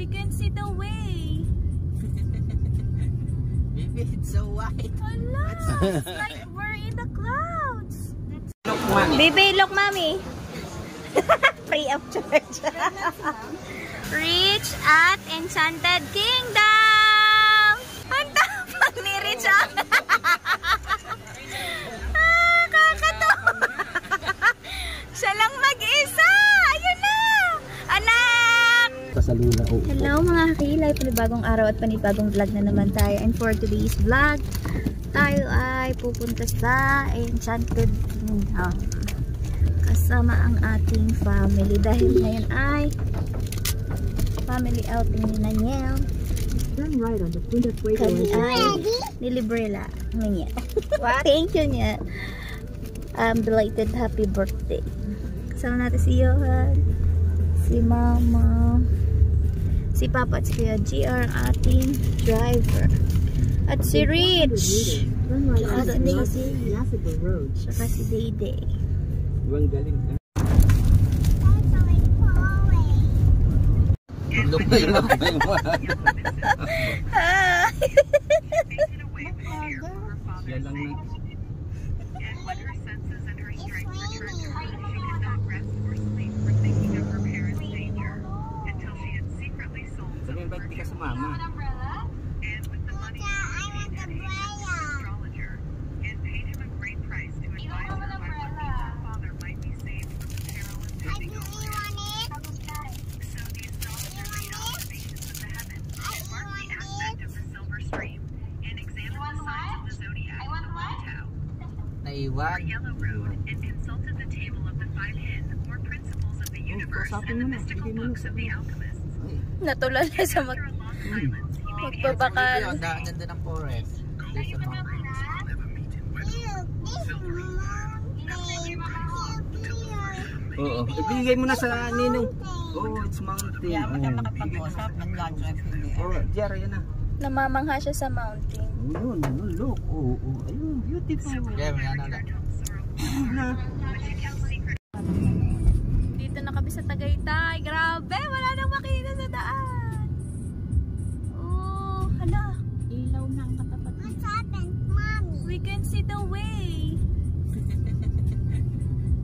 We can see the way. Baby, it's so white. Hala, it's like we're in the clouds. Look, mommy. Baby, look, mommy. Free of charge. Reach at Enchanted Kingdom. Ang tapang ni Reach at. Kakatawa. Siya lang mag-isa. Ayun na. Anak. Hello mga kakilay. Panibagong araw at panibagong vlog na naman tayo. And for today's vlog, tayo ay pupunta sa Enchanted Kingdom. Kasama ang ating family. Dahil ngayon ay family outing ni Naniel. Kami ay nilibre lang niya. Thank you niya. Belated happy birthday. Kasama natin si Johan, si Mama, si Papa at si Kuya GR, ang ating driver. At si Rich. At si Daisy. Saka si Dayday. Ibang galing ha? Look na yung siya lang na. Sabihin ba't di ka sumama? Naiwag. Natulala sa magpapakal. Ganda ng forest. Oo. Ibigay mo na sa ninong. Oh, it's mountain. Yeah, makapag-usap ng lunch. Oh, Jara, yan na. Namamangha siya sa mountain. Oh, yun, look. Oh, ayun, beautiful. Yeah, Dito na kami sa Tagaytay. Grabe, wala nang makita sa daan. Oh, hala. Ilaw na ang katapat. What's happened, Mommy? We can see the way.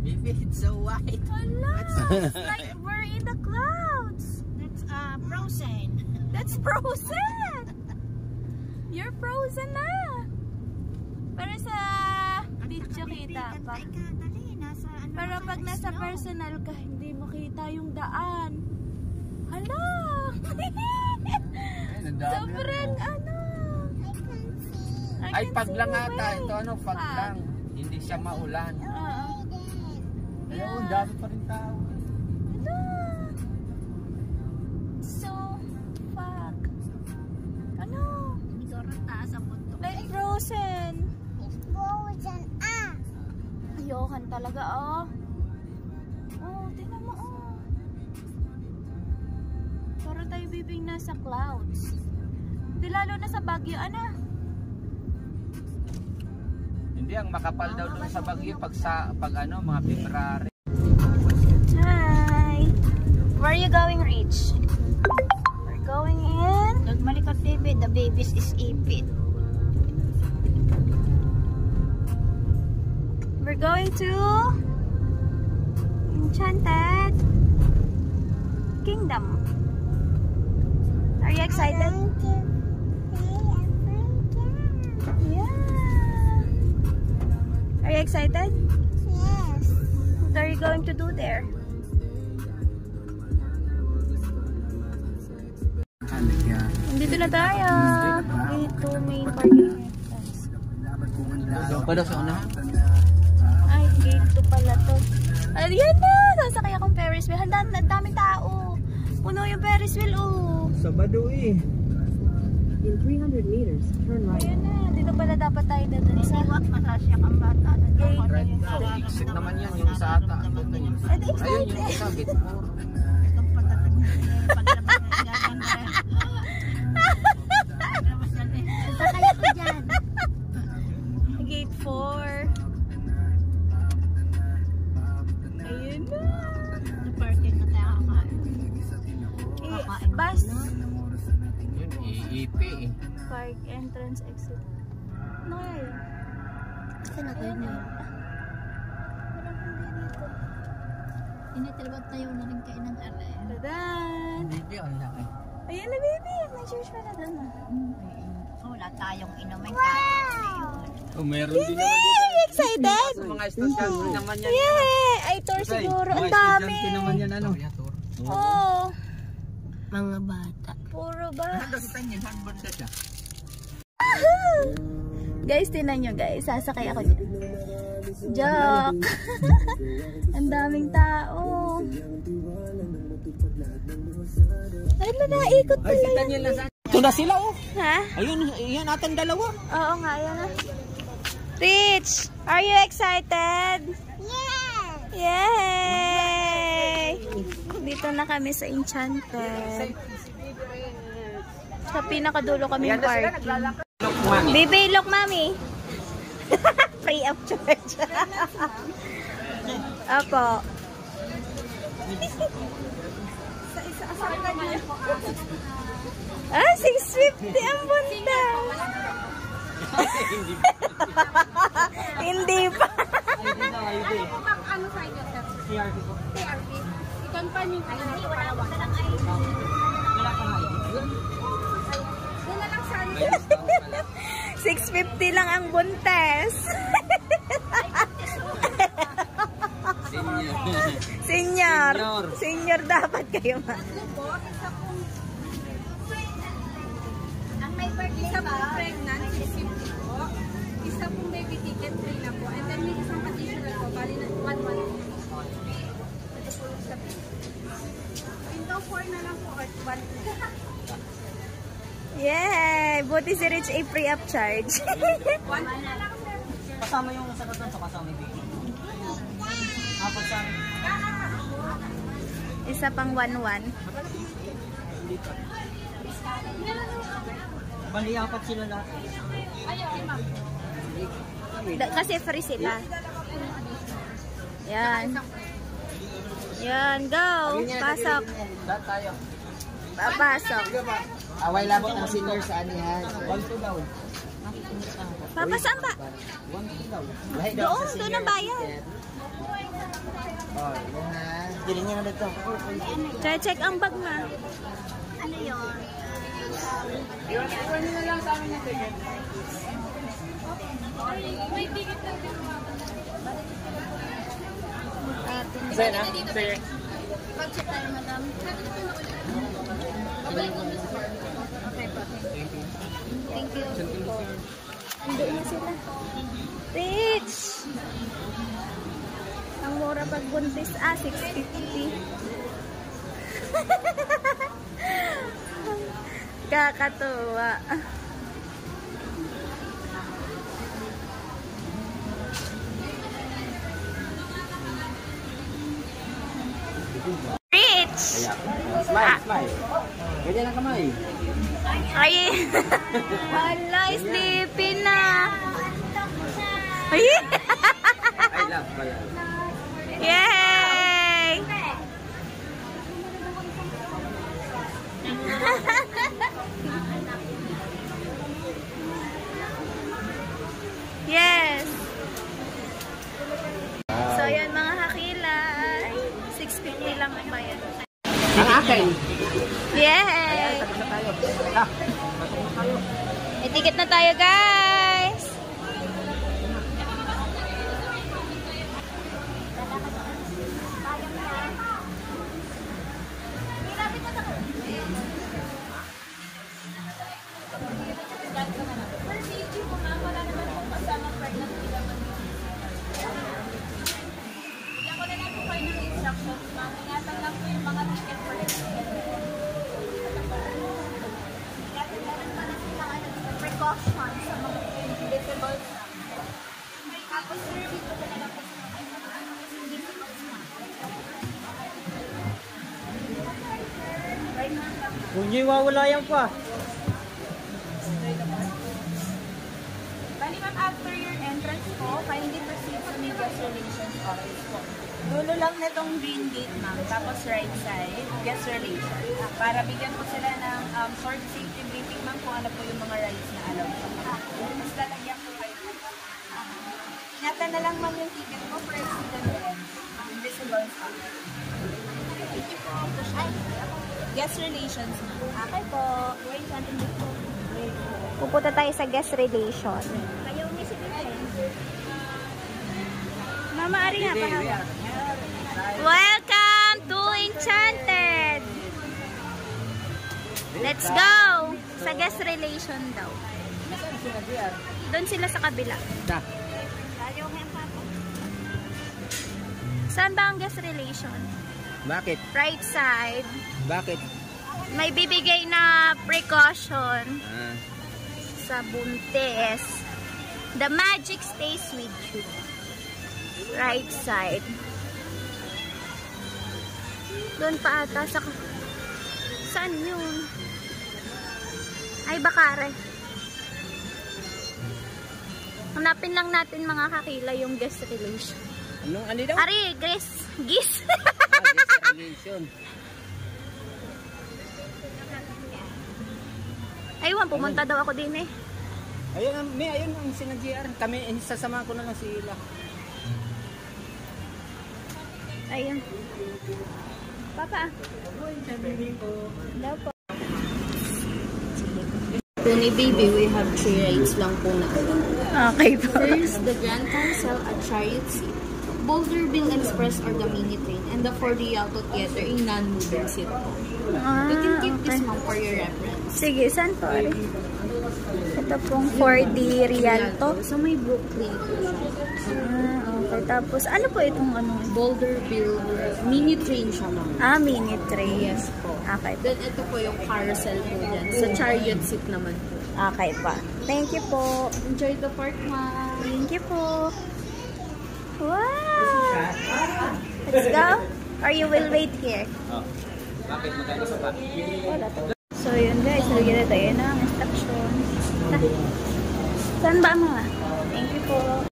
Baby, it's so white. Hala, it's like we're in the clouds. That's frozen. That's frozen. You're frozen na. Para sa video kita pa. Pero pag nasa personal ka, hindi mo kita yung daan. Hala! Sobrang ano. Ay, pag lang ata. Ito ano, pag lang. Hindi siya maulan. Ayun, dami pa rin tao. Hala! So, fuck. Ano? Like frozen. Frozen, Johan talaga, oh. Oh, tingnan mo, oh. Para tayo bibing nasa clouds. Di lalo na sa Baguio, ano? Hindi, ang makapal daw doon sa Baguio pag ano, mga February. Hi! Where are you going, Rich? We're going in. Nagmalikot, baby. The babies is ipit. We're going to Enchanted Kingdom. Are you excited? Yeah. Are you excited? Yes. What are you going to do there? Dito na tayo. Ito main parking. Pala sa unahan? Ay, gate 2 pala to. Ayan na! Sasakay akong Ferris wheel. Ang daming tao. Puno yung Ferris wheel, oh. Sabado eh. In 300 meters, turn right. Ayan na. Dito pala dapat tayo dadun sa Masasya kang bata. Red daw. Exit naman yan. Yung sa ata. Ayun yung isa. Gate 4. Gate 4. Ayun na. Parking na tayo. Bus. Yun, iipi eh. Park entrance exit. Ano kaya yun? Saan ako yun? Initilibat tayo na rin kayo ng alay. Dadan! Hindi, ang laki. Ayan na baby! May church pala doon ah. So, wala tayong inumin tayo. Oh, meron din naman Yay! dito. Excited! Sa mga estudyante naman yan. Yay! Ay, tour Tay, siguro. mga Ang dami. estudyante naman yan, ano? Oo. Mga bata. Puro ba? Nakita niya, saan banda siya? Guys, tinan nyo guys. Sasakay ako dyan. Joke! Ang daming tao. Ay, naikot Ay, pala kita yan. niya na saan. Ito na sila oh. Ha? Ayun, yan natin dalawa. Oo nga, yan na. Rich, are you excited? Yes! Yay! Dito na kami sa Enchanted. Sa pinakadulo kami parking. Baby, look, mami. Free of charge. Apo. Ah, 650 ang bunda. Hindi pa. Ano sa inyo, sir? TRP. I-confirm yung ID para wala lang ID. Doon na lang sa 650 lang ang buntes. Senior. Senior dapat kayo ma. Ang may birthday Isa ba? po pregnant, 650 po. Isa pong baby ticket, 3 na po. And then may isang additional po, bali na 1,150. Ito po yung sabi. Pinto 4 na lang po or 1. Yay! Buti si Rich ay free of charge. 1 na lang, sir. Kasama yung sa tatan sa kasama yung baby. Apat sa amin. Isa pang 1-1. Bali, apat sila lahat. Kasi free sila. Yan. Yan, go! Pasok. Lahat tayo. Papasok. Away labot ng senior sa anihan. 1-2 daw. Papasaan ba? 1-2 daw. Doon ang bayan. Oh, yun na. Giling niya na dito. Check ang bag ma. Ano yun? Iwan nyo lang sa amin yung ticket. May ticket lang din. Sa'yo na? Sa'yo. Pag-check tayo, madam. Thank you. Andun na sila. Rich! Ang mura pag buntis, 650. Kakatuwa. Rich! Smile, smile. Ganyan lang kamay. Ay! Hala, sleepy na. Ay! I love pala. Yay! Yes! So, yan mga hakilay. 650 lang ang bayan. Ang akin. Yay! May ticket na tayo, guys! Precautions sa mga invisible na. Tapos, sir, dito na lang po sa mga invisible na. Kung nyo iwawala yan pa. Bali ma'am, after your entrance po, kindly proceed to Medias Relations Office po. Dulo lang nitong green gate, ma'am. Tapos right side, guest relation. Para bigyan po sila ng short safety briefing, ma'am, kung ano po yung mga rights na alam po. Mas lalagyan po kayo. Ingatan na lang, ma'am, yung ticket mo. President and invisible stuff. Thank you po. Guest relations, ma'am. Okay po. Wait, natin dito. Pupunta tayo sa guest relation. Kayo may sipitin. Mama, ari nga pa. Welcome to Enchanted! Let's go! Sa guest relation daw. Doon sila sa kabila. Saan ba ang guest relation? Bakit? Right side. Bakit? May bibigay na precaution sa buntis. The magic stays with you. Right side. Doon pa ata sa... Saan yun? Ay, Bakare. Hanapin lang natin mga kakila yung guest relation. Anong ano daw? Ari, Grace. Gis. Guest relation. Aywan, pumunta daw ako din eh. Ayun, ayun ang sinag-GR. Kami, sasama ko na lang sila. Ayun. Papa. Hello po. Pony baby, we have 3 rides lang po na. Okay po. First, the Grand Carousel at Chariot Seat, Boulderville Express or the Mini Train, and the 4 Rialto Theater in non-moving seat po. You can keep this one for your reference. Sige, saan po? Ito pong 4D Rialto. So may Brooklyn po siya. Okay. Tapos, ano po itong ano? Boulderville mini train siya, ma'am. Mini train. Yes po. Okay. Then ito po yung carousel po dyan. Sa chariot seat naman po. Okay pa. Thank you po. Enjoy the park, ma'am. Thank you po. Wow! Let's go? Or you will wait here? Bakit? Magkano sa pa? So yun guys, nalagyan na tayo ng instruction. Saan ba mga? Thank you po.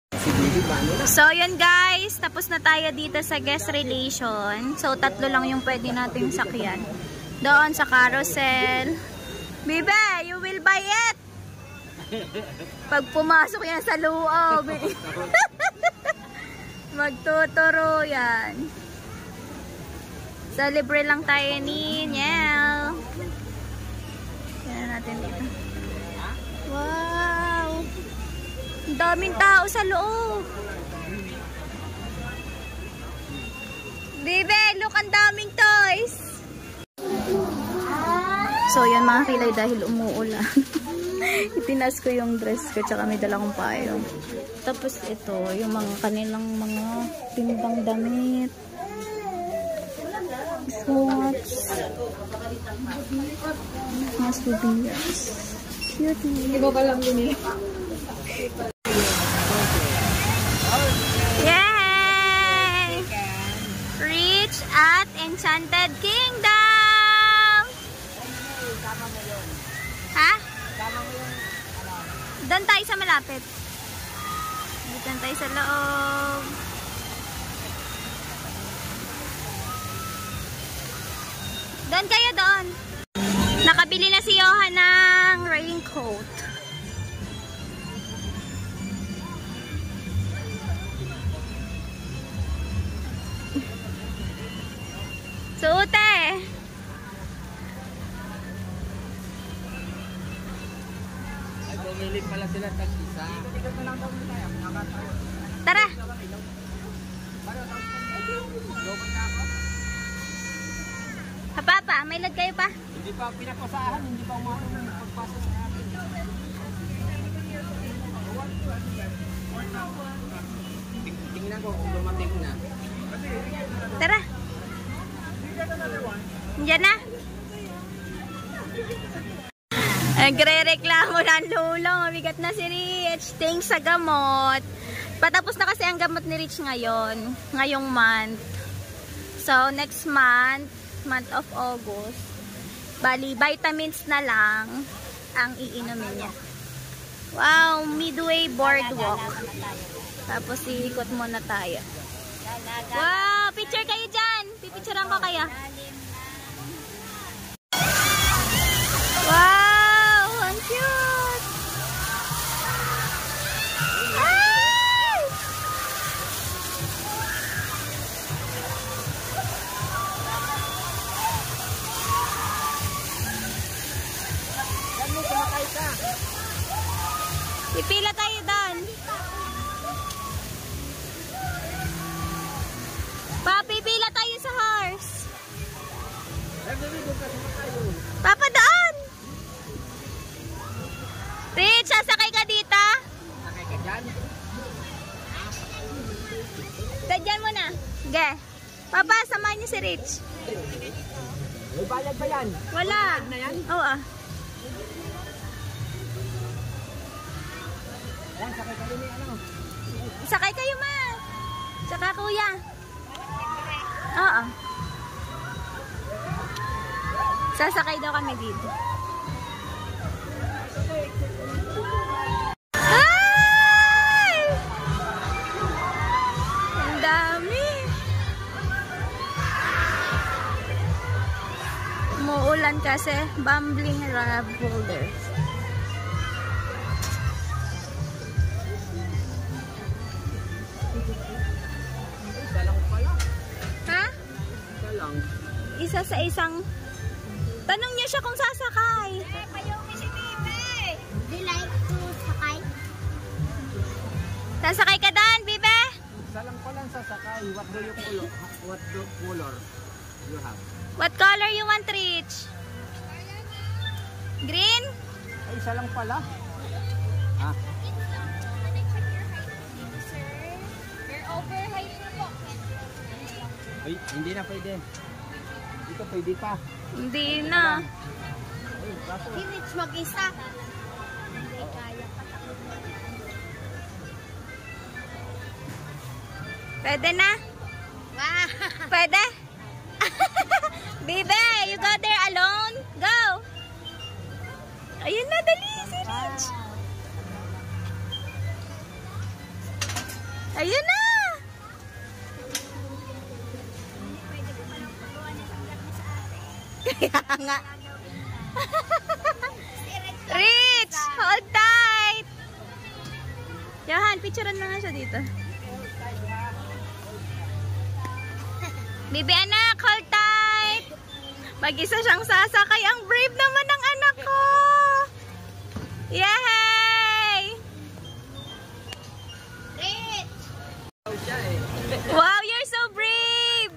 So yun guys, tapos na tayo dito sa guest relation. So 3 lang yung pwede nating sakyan. Doon sa carousel. Bibe, you will buy it! Pag pumasok yan sa loob. Magtuturo yan. So libre lang tayo ni Niel. Yan natin dito. Wow! Ang daming tao sa loob. Bibe, look, ang daming toys. So, yan mga kilay dahil umuulan. Itinas ko yung dress ko, tsaka may dala kong payong. Tapos ito, yung mga kanilang mga tindang damit. Swatch. Mga souvenirs. Cutie. Iba ka lang din eh. Yay! Reach at Enchanted Kingdom! Ha? Doon tayo sa malapit. Dito tayo sa loob. Doon kayo doon. Nakabili na si Johan ng raincoat. Suote! Ay, bumili pala sila tag-isa. Tara! Papa, may lag kayo pa? Hindi pa pinapasahan, hindi pa umano ng pagpasa sa akin. Tingnan ko kung dumating na. Tara! Diyan na! Nagre-reklamo ng lulong. Mabigat na si Rich. Thanks sa gamot. Patapos na kasi ang gamot ni Rich ngayon. Ngayong month. So, next month of August, bali, vitamins na lang ang iinumin niya. Wow, Midway Boardwalk. Tapos, iikot muna tayo. Wow, picture kayo dyan. Pipicturean ko kayo. Wow! Ang cute! Ay! Pipila tayo doon. Papipila tayo sa horse. Papa, doon! Rich, sasakay ka dito? Sakay ka dyan? Tadyan mo na. Ge. Papa, samahan niyo si Rich. May bayad ba yan? Wala. Na yan? Oo. Yan, sakay ka rin ano. Sakay kayo, ma. Saka kuya. Oo. Sasakay daw kami dito. Ay! Ang dami. Umuulan kasi. Bumbling rab holder. Ha? Isa sa isang... Tanong niya siya kung sasakay. Payong si Bibe. Do you like to sakay? Sasakay ka doon, Bibe? Isa lang pala sasakay. What do color you have? What color you want, Rich? Green? Ay, isa lang pala. Ha? Can I check your height, please, sir? You're over height na po. Ay, hindi na pwede. Dito pwede pa. Hindi na. Ay, kaso. Si Rich mag-isa. Hindi kaya pa. Pwede na? Wow! Pwede? Bibe, you go there alone? Go! Ayun na, dali si Rich. Ayun na! Kaya nga. Rich, hold tight! Johan, picturean na nga siya dito. Bibi anak, hold tight! Mag-isa siyang sasakay. Ang brave naman ng anak ko! Yay! Rich! Wow, you're so brave!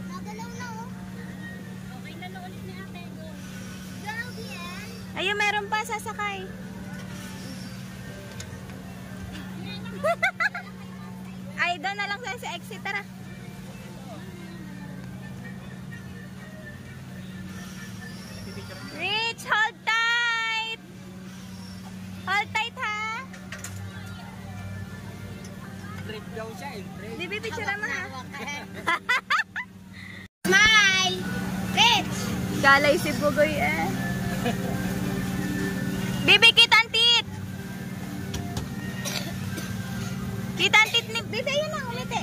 Nagalaw na oh. Okay na ulit ni ate. Galaw din. Ayun, meron pa sasakay. Ay, doon na lang sa exit. Tara. Rich, hold tight! Hold tight, ha? Break daw siya eh. Break. Di pipicture mo, ha? Smile! Rich! Galay si Bugoy, eh. Bibi, kita ang tit! Kita ang tit ni... Bibi, yun na, umiti.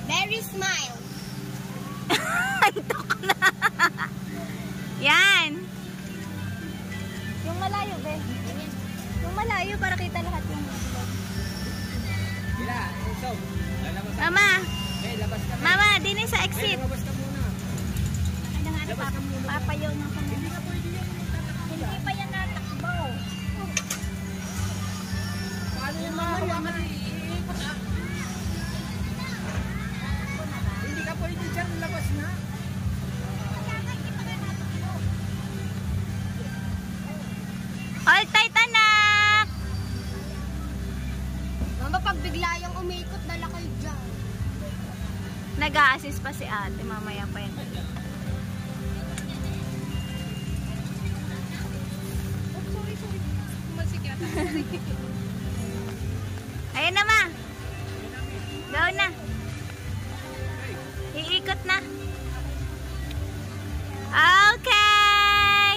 Very smile. Antok na. Yan. Yung malayo, be. Yung malayo para kita lahat yung... Bila, so, lalabas ka. Mama, Eh, labas ka. mama, din sa Eh, exit. labas ka muna. Papayaw na kami. Hindi pa yan natakbo. Paano yung mga iikot ah? Hindi ka pwede dyan, labas na. Hold tight, anak. Mama, pag bigla yung umikot, dala kayo dyan. Nag-a-assist pa si ate. Mamaya pa yun. Ayun na, ma. Go na. Iikot na. Okay.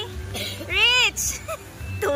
Rich.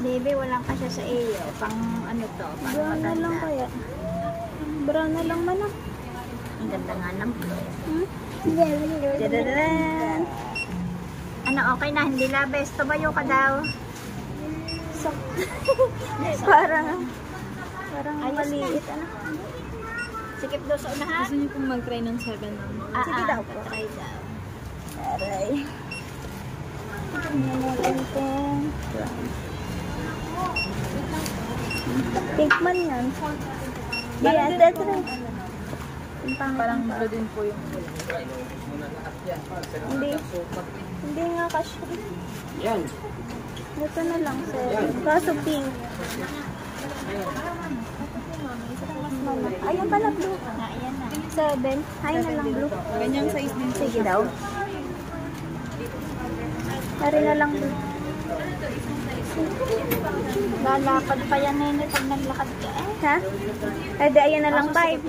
Baby, walang kasya sa iyo. Pang ano to? Pang Brown na lang matanda. kaya. Brown na lang man ah. Ang ganda nga ng blue. Dadadadan. Ano, okay na? Hindi labes. Tumayo ka daw. Parang Ayos maliit. na. Sikip daw sa unahan. Gusto niyo pong mag-try ng 7 ma'am? Sige daw po. Try daw. Aray. Pink man yan. Yeah, that's right. Parang blue din po yung Hindi nga kasi. Yan. Ito na lang, sir. Kaso pink. Ayan pala blue. Ayan na. 7. Ay na lang blue. Ganyang size din. Sige daw. Pari na lang blue. Lalakad pa yan, nene. Pag naglakad ka. Ha? Eh, di ayan na lang 5.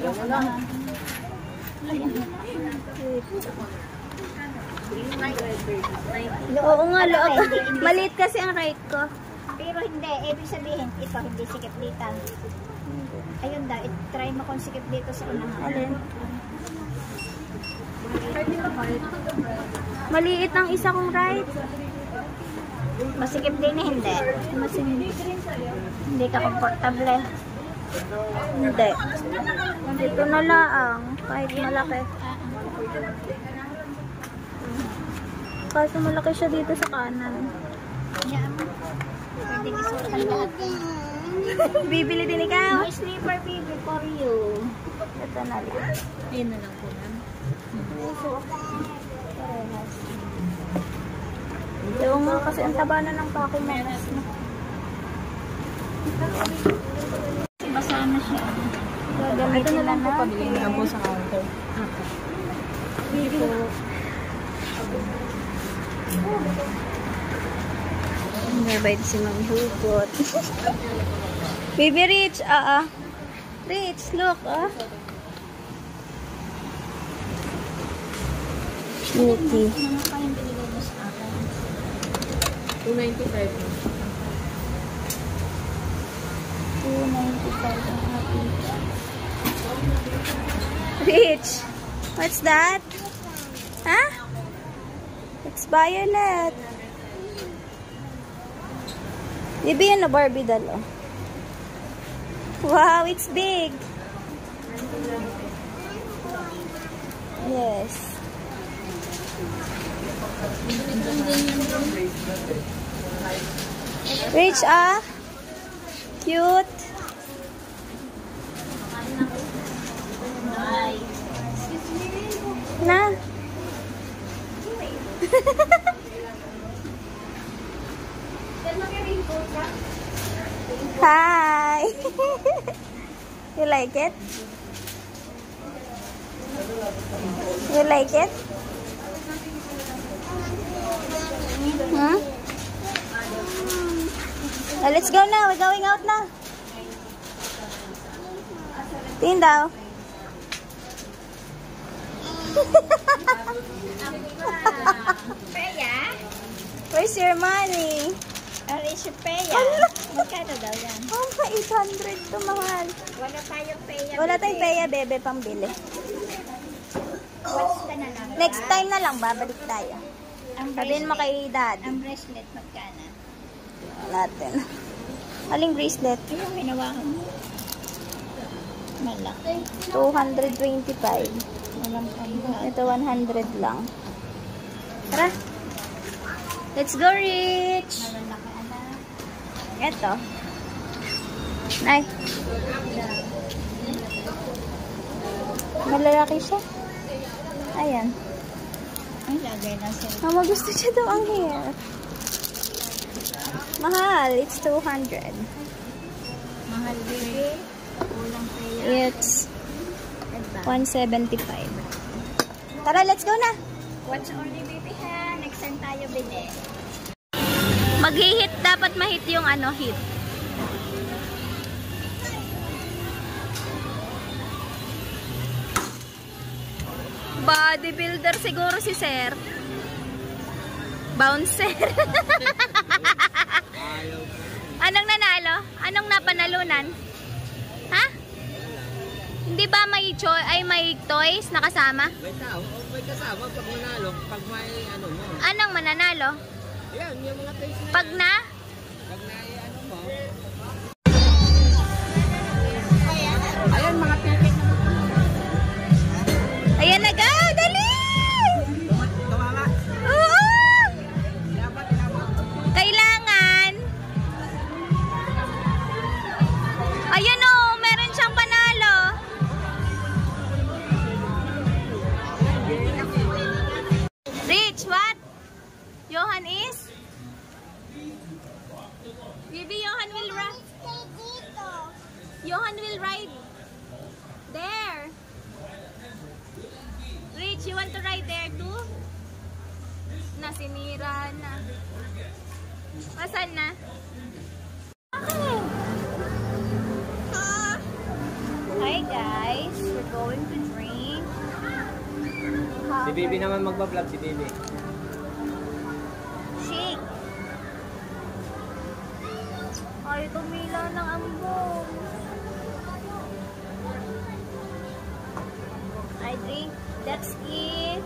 Oo nga, loob. Maliit kasi ang right ko. Pero hindi. Ibig sabihin, ito hindi sikip dito. Ayun daw. Try mo kung sikip dito sa unahan. Alin? Maliit ang isa kong right. Masikip din eh, hindi. Hindi ka komportable. Hindi. Ito na lang. Kahit malaki. Kaso malaki siya dito sa kanan. Yan. Pwede isuotan lahat. Bibili din ikaw? No sleeper baby for you. Ito na lang. Ayun na lang po ma'am. Oo nga kasi ang taba na ng pako mo. Basa na siya. Ito na lang po pabili. Ayun na lang po sa counter. Nabait si Mami Hugot. Baby Rich, Rich, look, Snoopy. Ano pa yung binigay mo sa akin? 295. 295 ang ating. Rich, what's that? Huh? It's violet. Baby, yan na Barbie doll, oh. Wow, it's big. Yes. Rich, cute. Na. Hi. You like it? You like it? Huh? Oh, let's go now. We're going out now. Tingin daw. Peya? Where's your money? Aris yung peya. Magkano daw yan? Oh, 800 to, mahal. Wala tayong peya. Wala tayong peya, bebe, pambili. What's ka na lang? Next time na lang, babalik tayo. Ang Sabihin mo kay dad. Ang bracelet, magkano? Natin. Aling bracelet? Ayun, hinawakan mo. Malaki. 225. Walang pambahal. Ito 100 lang. Tara. Let's go, Rich. Malaki, anak. Ito. Ay. Malalaki siya. Ayan. Ang lagay na sila. Mama, gusto siya daw ang hair. Mahal. It's 200. Mahal, baby. Walang peya. It's 175. Tara, let's go na. Watch only, baby, ha? Next time tayo bili. Mag-hit, dapat ma-hit yung hit. Bodybuilder siguro si Sir. Bouncer. Anong napanalunan? Ha? Hindi ba may toys na kasama? May tao, may kasama pag manalo, pag may ano mo. Anong mananalo? Yan, yung mga toys na Pag na? Pag na ano mo. Ayan, mga ticket na. Ayan na ga! Dali! Tumama. Oo! Dapat. Kailangan. Ayan o, meron siyang panalo. Rich, what? Johan is? Baby, Johan will ride. Johan will ride. There. Rich, you want to ride there too? Nasinira na. Asan na? Hi guys, we're going to drink. Si Bibi naman magbablog, si Bibi. Shake. Ay, tumila ng ambong. I drink. That's it.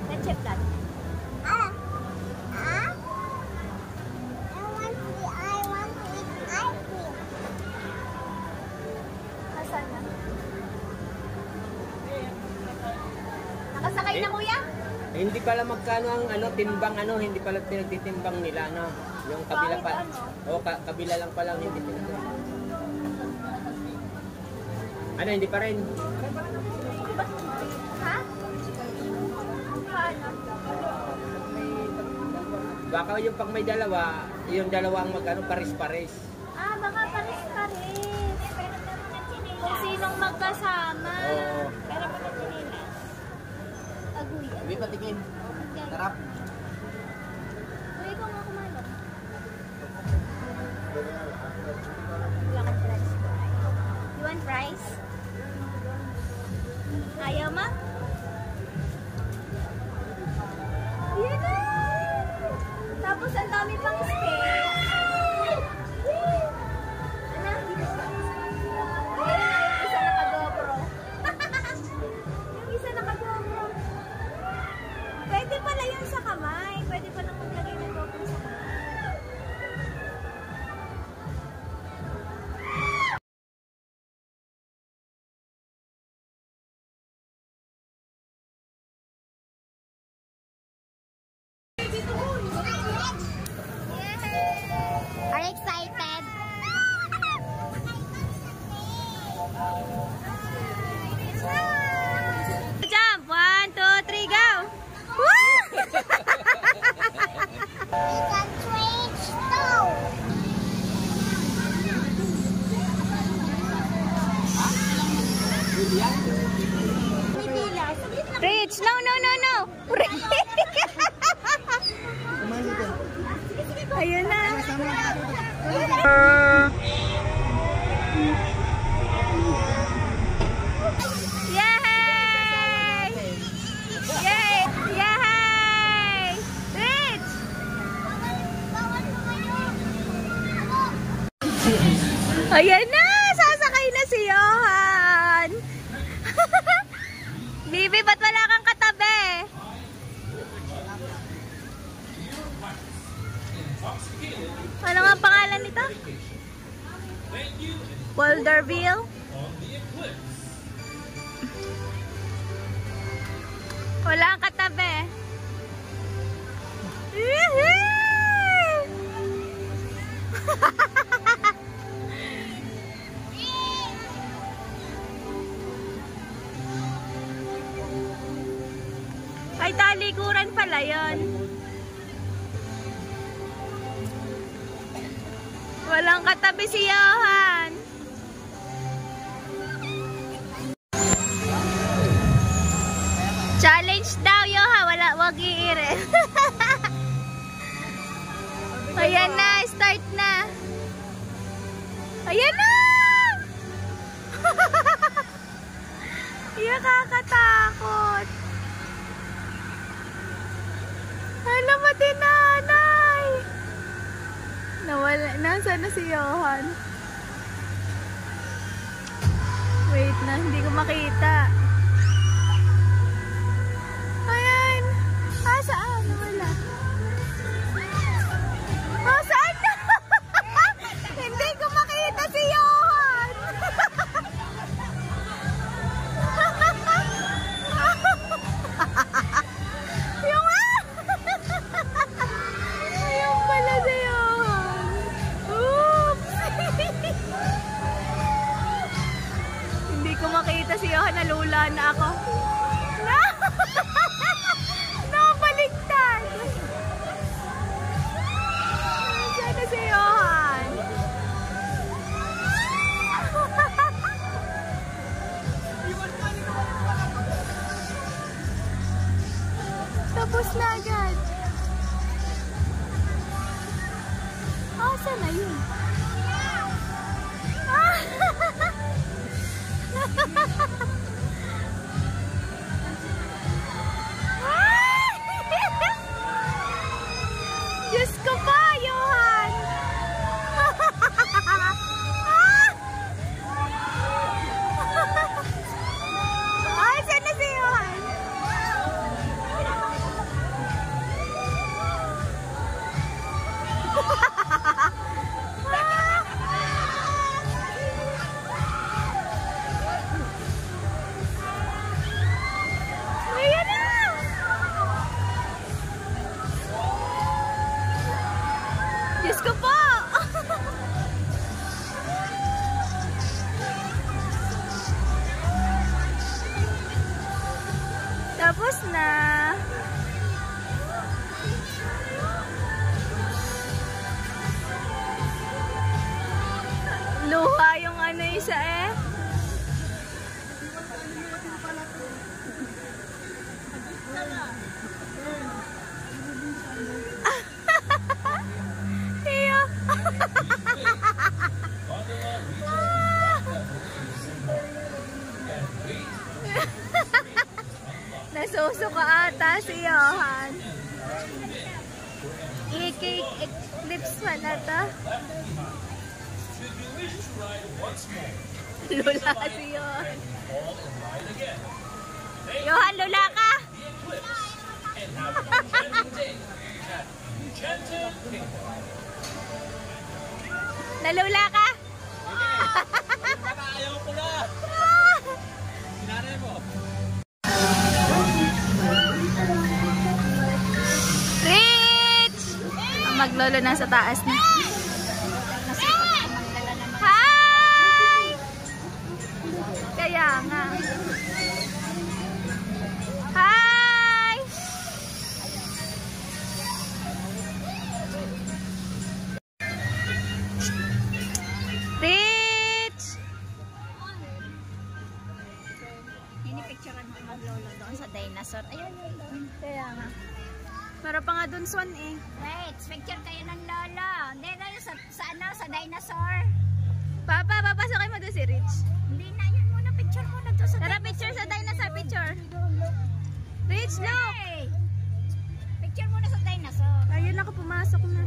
Let's check that. Asan na? Nakasakay na kuya? Hindi pala magkano ang timbang hindi pala pinagtitimbang nila yung kabila Kahit pa. ano? Kabila lang pala hindi pinagtitimbang. Hindi pa rin. Ha? Paano? Baka yung pag may dalawa, yung dalawang pares-pares. Baka pares-pares. Kung sinong magkasama. Oo. Pero pa na nila. Aguy. Bibi, patikin. Tarap. Uy, ikaw nga kumalong. Wala akong french fry. You want fries? Ayaw ma? Yan na! Tapos ang dami pang space. Ano? Ayun na, yung isa naka-GoPro. Yung isa naka-GoPro. Pwede pala yun sa kamay. Pwede pala maglagay ng GoPro sa kamay. Are you excited? Jump! 1, 2, 3, go! Woo! Rich! No, no, no, no! Ayun na! Yay! Yay! Yay! Rich! Ayan na! Sasakay na si Johan! Bibi, ba't wala kang katabi? Ano nga ang pangalan nito? Boulderville? Wala kang katabi. Ay, talikuran pala yun. Walang katabi si Johan. Challenge daw, Johan. Wag iire. Ayan na, start na. Ayan na! Nakakatakot. Hala, mati nanay. Nawala. Nasaan na si Johan? Wait na, hindi ko makita. Ayan. Ah, saan? Wala. Ah, saan na? Hindi ko makita si Johan. Yung pala si Johan. Oops. Hindi ko makita si Johan. Nalula na ako. Nakabaligtad. Sana si Johan. Tapos na agad. Saan na yun? Diyos ko pa, Johan! Saan na si Johan? Ayan na! Diyos ko po! Tapos na. Luha yung ano isa eh. Iyo. Nasusuka ata si Johan. Eclipse pala to. Lula si Johan. Johan, lula ka! Nalula ka? Ayaw ko na! Sinanay mo. Rich! Ang maglolo na sa taas na. Hi! Kaya nga. Hi! Rich! Pinipicturean mo maglolo doon sa dinosaur. Ayun, ayun. Kaya nga. Para pa nga dun, Swan eh. Wait, picture kayo ng lolo. Hindi na yun sa dinosaur. Papa, papasokay mo doon si Rich. Hindi na yun muna. Picture muna doon sa Tara, dinosaur. picture sa dinosaur, picture. Rich, look! Hey! Picture muna sa dinosaur. Ayun ako, pumasok na.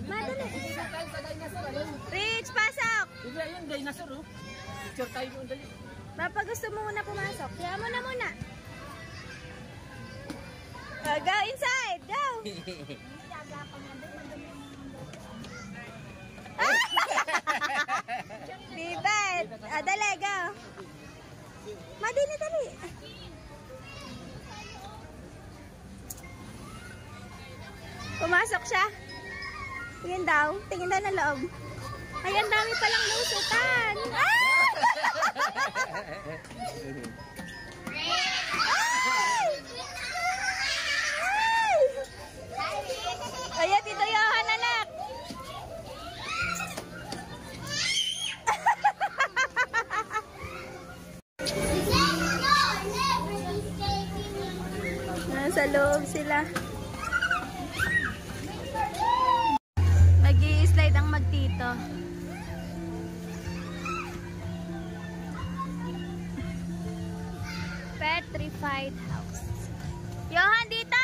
Madali. Rich, pasok! Hindi, ayun, dinosaur oh. Picture tayo yung dali. Papa, gusto mo muna pumasok. Kaya mo na muna. Go inside! Go! Bibet! Dali, go! Madali, dali! Pumasok siya. Tingin daw ng loob. Ay, ang dami palang lusutan! Ah! Ayan, Tito Johan, anak. Nasa loob sila. Mag-i-slide ang magtito. Petrified house. Johan, dito!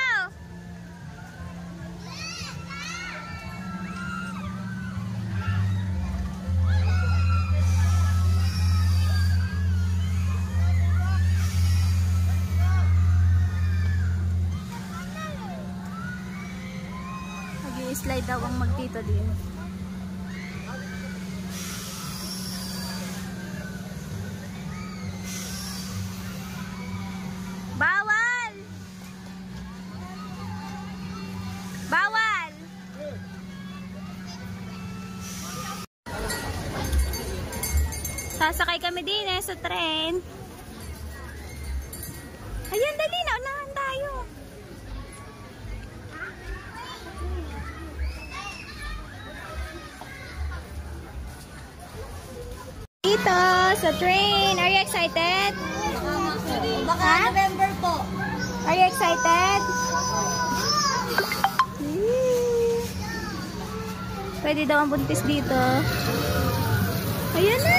slide daw ang magtito din. Bawal! Bawal! Sasakay kami din sa tren. Ayan, dali na. Unahan tayo. Dito sa train. Are you excited? Baka November po. Are you excited? Pwede daw ang buntis dito. Ayan na!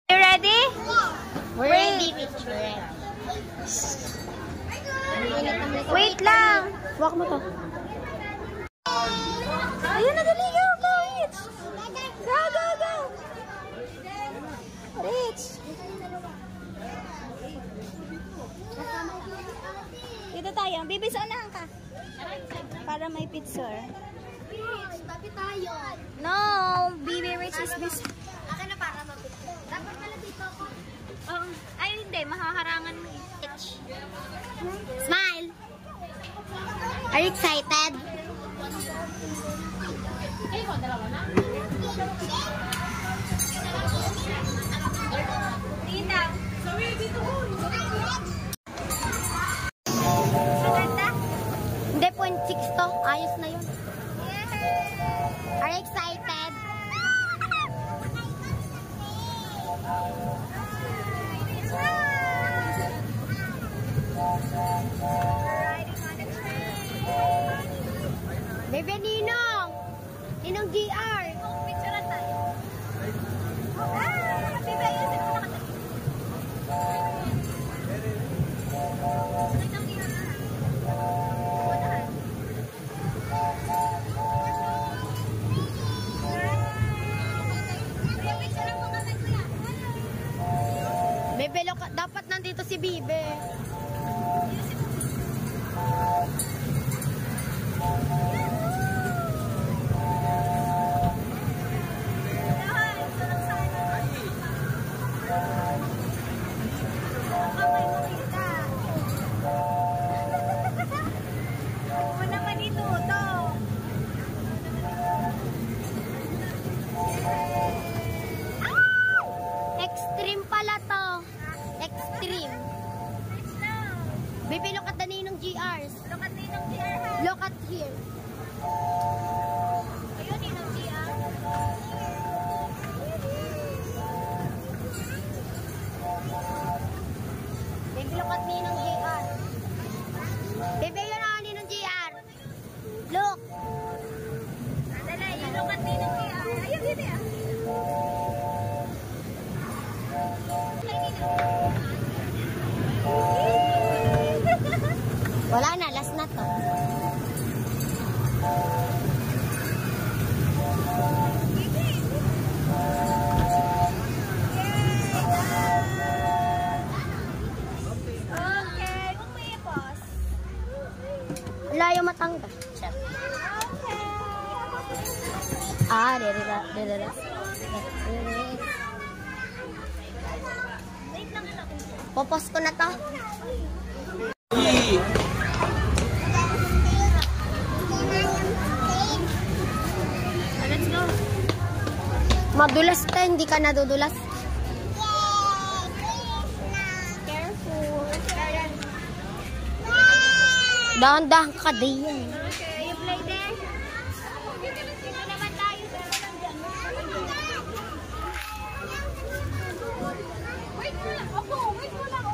You ready? We're ready, picture. Wait lang! Walk mo to. Ayan na, dali. Go, go, Rich! Go, go, go! Rich! Dito tayo. Bibi, sa unahan ka. Para may picture. Rich, tapi tayo. No! Bibi, Rich is this. Akin na para mapicture. Dapat pala dito ako. Oh, ay, hindi. Mahaharangan mo. Smile! Are you excited? Tita. Maganda? Hindi, 0.6 to. Ayos na yun. Are you excited? Bebe Ninong! Ninong GR! Picture tayo. Ah! Bebe, ayusin mo na kasi. Bebe, dapat nandito si Bibe. Extreme pala to. Extreme. Bibi, look at the Ninong GRs. Look at Ninong GR, ha? Look at here. Ayun, Ninong GR. Bibi, look at Ninong GR. Bibi, yun ako Ninong GR. Look. Dala, yun, look at Ninong GR. Ayun, Bibi, ah. Wala na, last na to. Okay, kung may pause. Layo matanggal. Ah, dere. Popos ko na to. Let's go. Madulas ka, hindi ka nadudulas. Careful. Dahan-dahan ka din. Okay, you play there. Dito naman tayo. Wait mo lang. Opo, wait mo lang.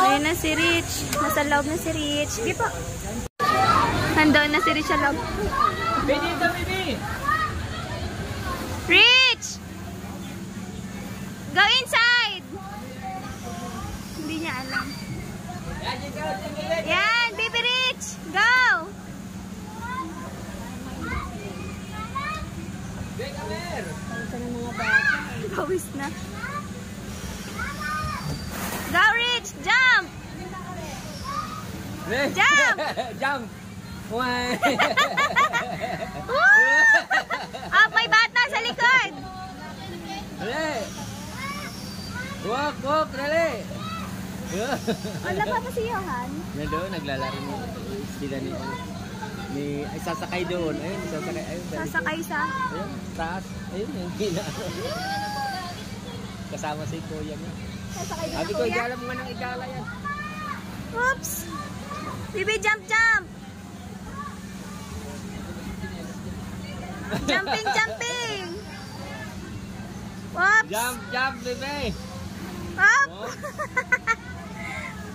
Ayun na si Rich. Nasa loob na si Rich. Di po. Nandoon na si Rich sa loob. Rich! Go inside! Hindi niya alam. Yan, baby Rich! Go! Pawis na. Jump! Jump! Why? May bata sa likod. Dali! Walk, dali! Wala pa si Johan. Na doon, naglalaro sila ni ay, sasakay doon. Ayun, sasakay. Ayun, Sasakay sa... ayun, taas. Ayun, yung gina. Kasama si Kuya niya. Sasakay din Sabi na ko, kuya. igala mo nga ng igala yan. Oops! Bibi, jump! Jumping! Oops! Jump, bebe! Up! Oh,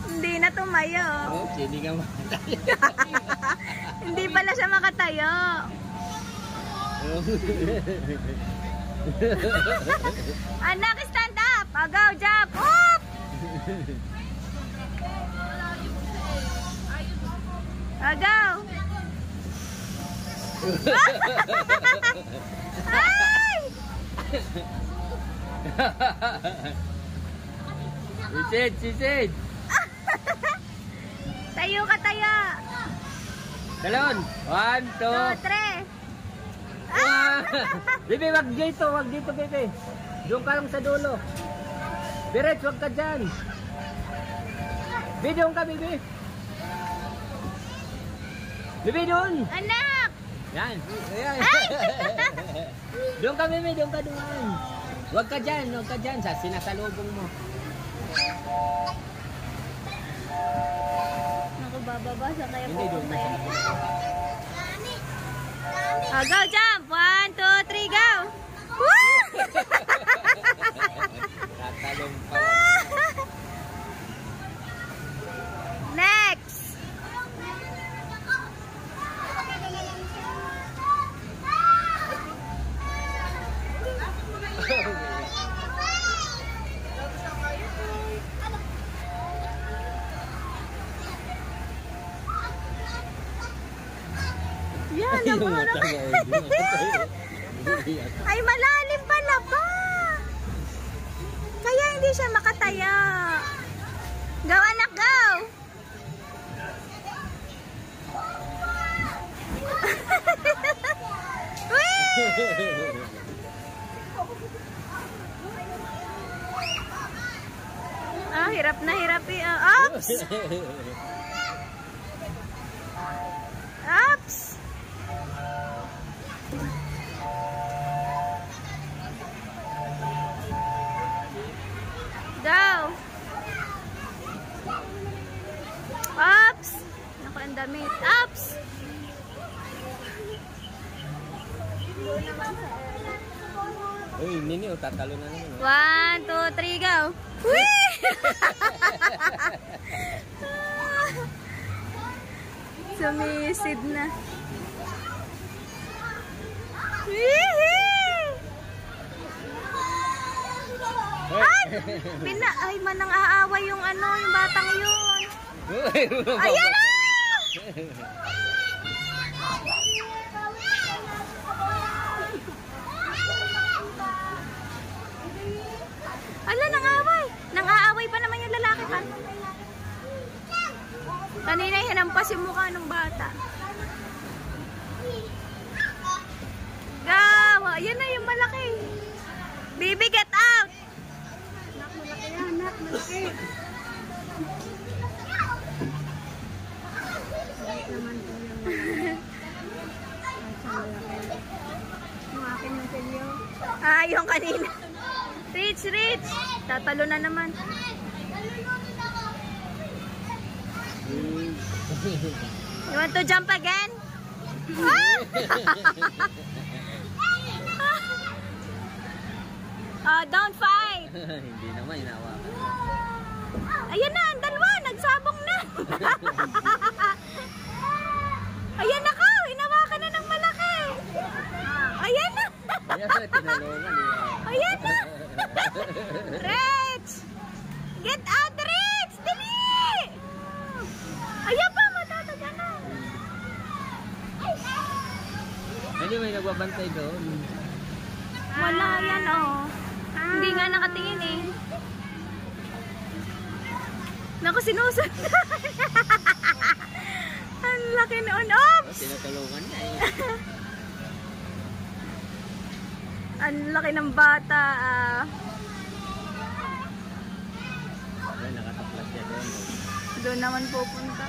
Hindi na tumayo. hindi ka matay. Hindi pala siya makatayo. Anak, stand up! Agaw, jump! Up! Agaw! Ay! Sisid! Tayo ka, tayo! Talon! 1, 2, 2, 3! Bebe, wag dito, bebe. Doon ka lang sa dulo. Diretso, wag ka dyan. Bebe, doon ka, bebe. Bebe, doon. Anak! Yan. Ayan. Doon ka, bebe, doon ka. Wag ka dyan. Sa sinasalubong mo. Naku, bababa. Saan tayo Hindi, doon. pupunta yan? Go, jump! 1, 2, 3, go! Woo! Tatalong pa. Next! Yan, naman. Ay, malalim pala pa. Kaya hindi siya makataya. Go, anak, go! Hirap na hirap eh. Oops! Oops! Go! Oops! Naku, ang damit. Oops! Uy, Nini, tatalo na naman. 1, 2, 3, go! Whee! Sumisid na. Ay, manang aaway yung yung batang yun. Ayan na! Ala, nang-aaway. Nang-aaway pa naman yung lalaki pa. Kanina hinampas yung mukha ng bata. Go! Ayan na yung malaki. Baby, get out! Anak, malaki yan. Anak, malaki. Balik naman po yung malaki. Yung akin na silyo. Yung kanina. Rich! Tatalo na naman. You want to jump again? Don't fight! Hindi naman, inawakan. Ayan na, ang dalawa, nagsabong na. Ayan na ka, hinawakan na ng malaki. Ayan na. Ayan, tinalungan eh. Ayan na. Rich! Get out, Rich! Dali! Ayan pa, matataga na. Hindi, may nagbabantay doon. Wala yan, oh. Hindi nga nakatingin eh. Naku, sinusundan. laki noon. Oops! Tinutulungan niya eh. Ang laki ng bata. Ay, nakataplas siya doon. Doon naman pupunta.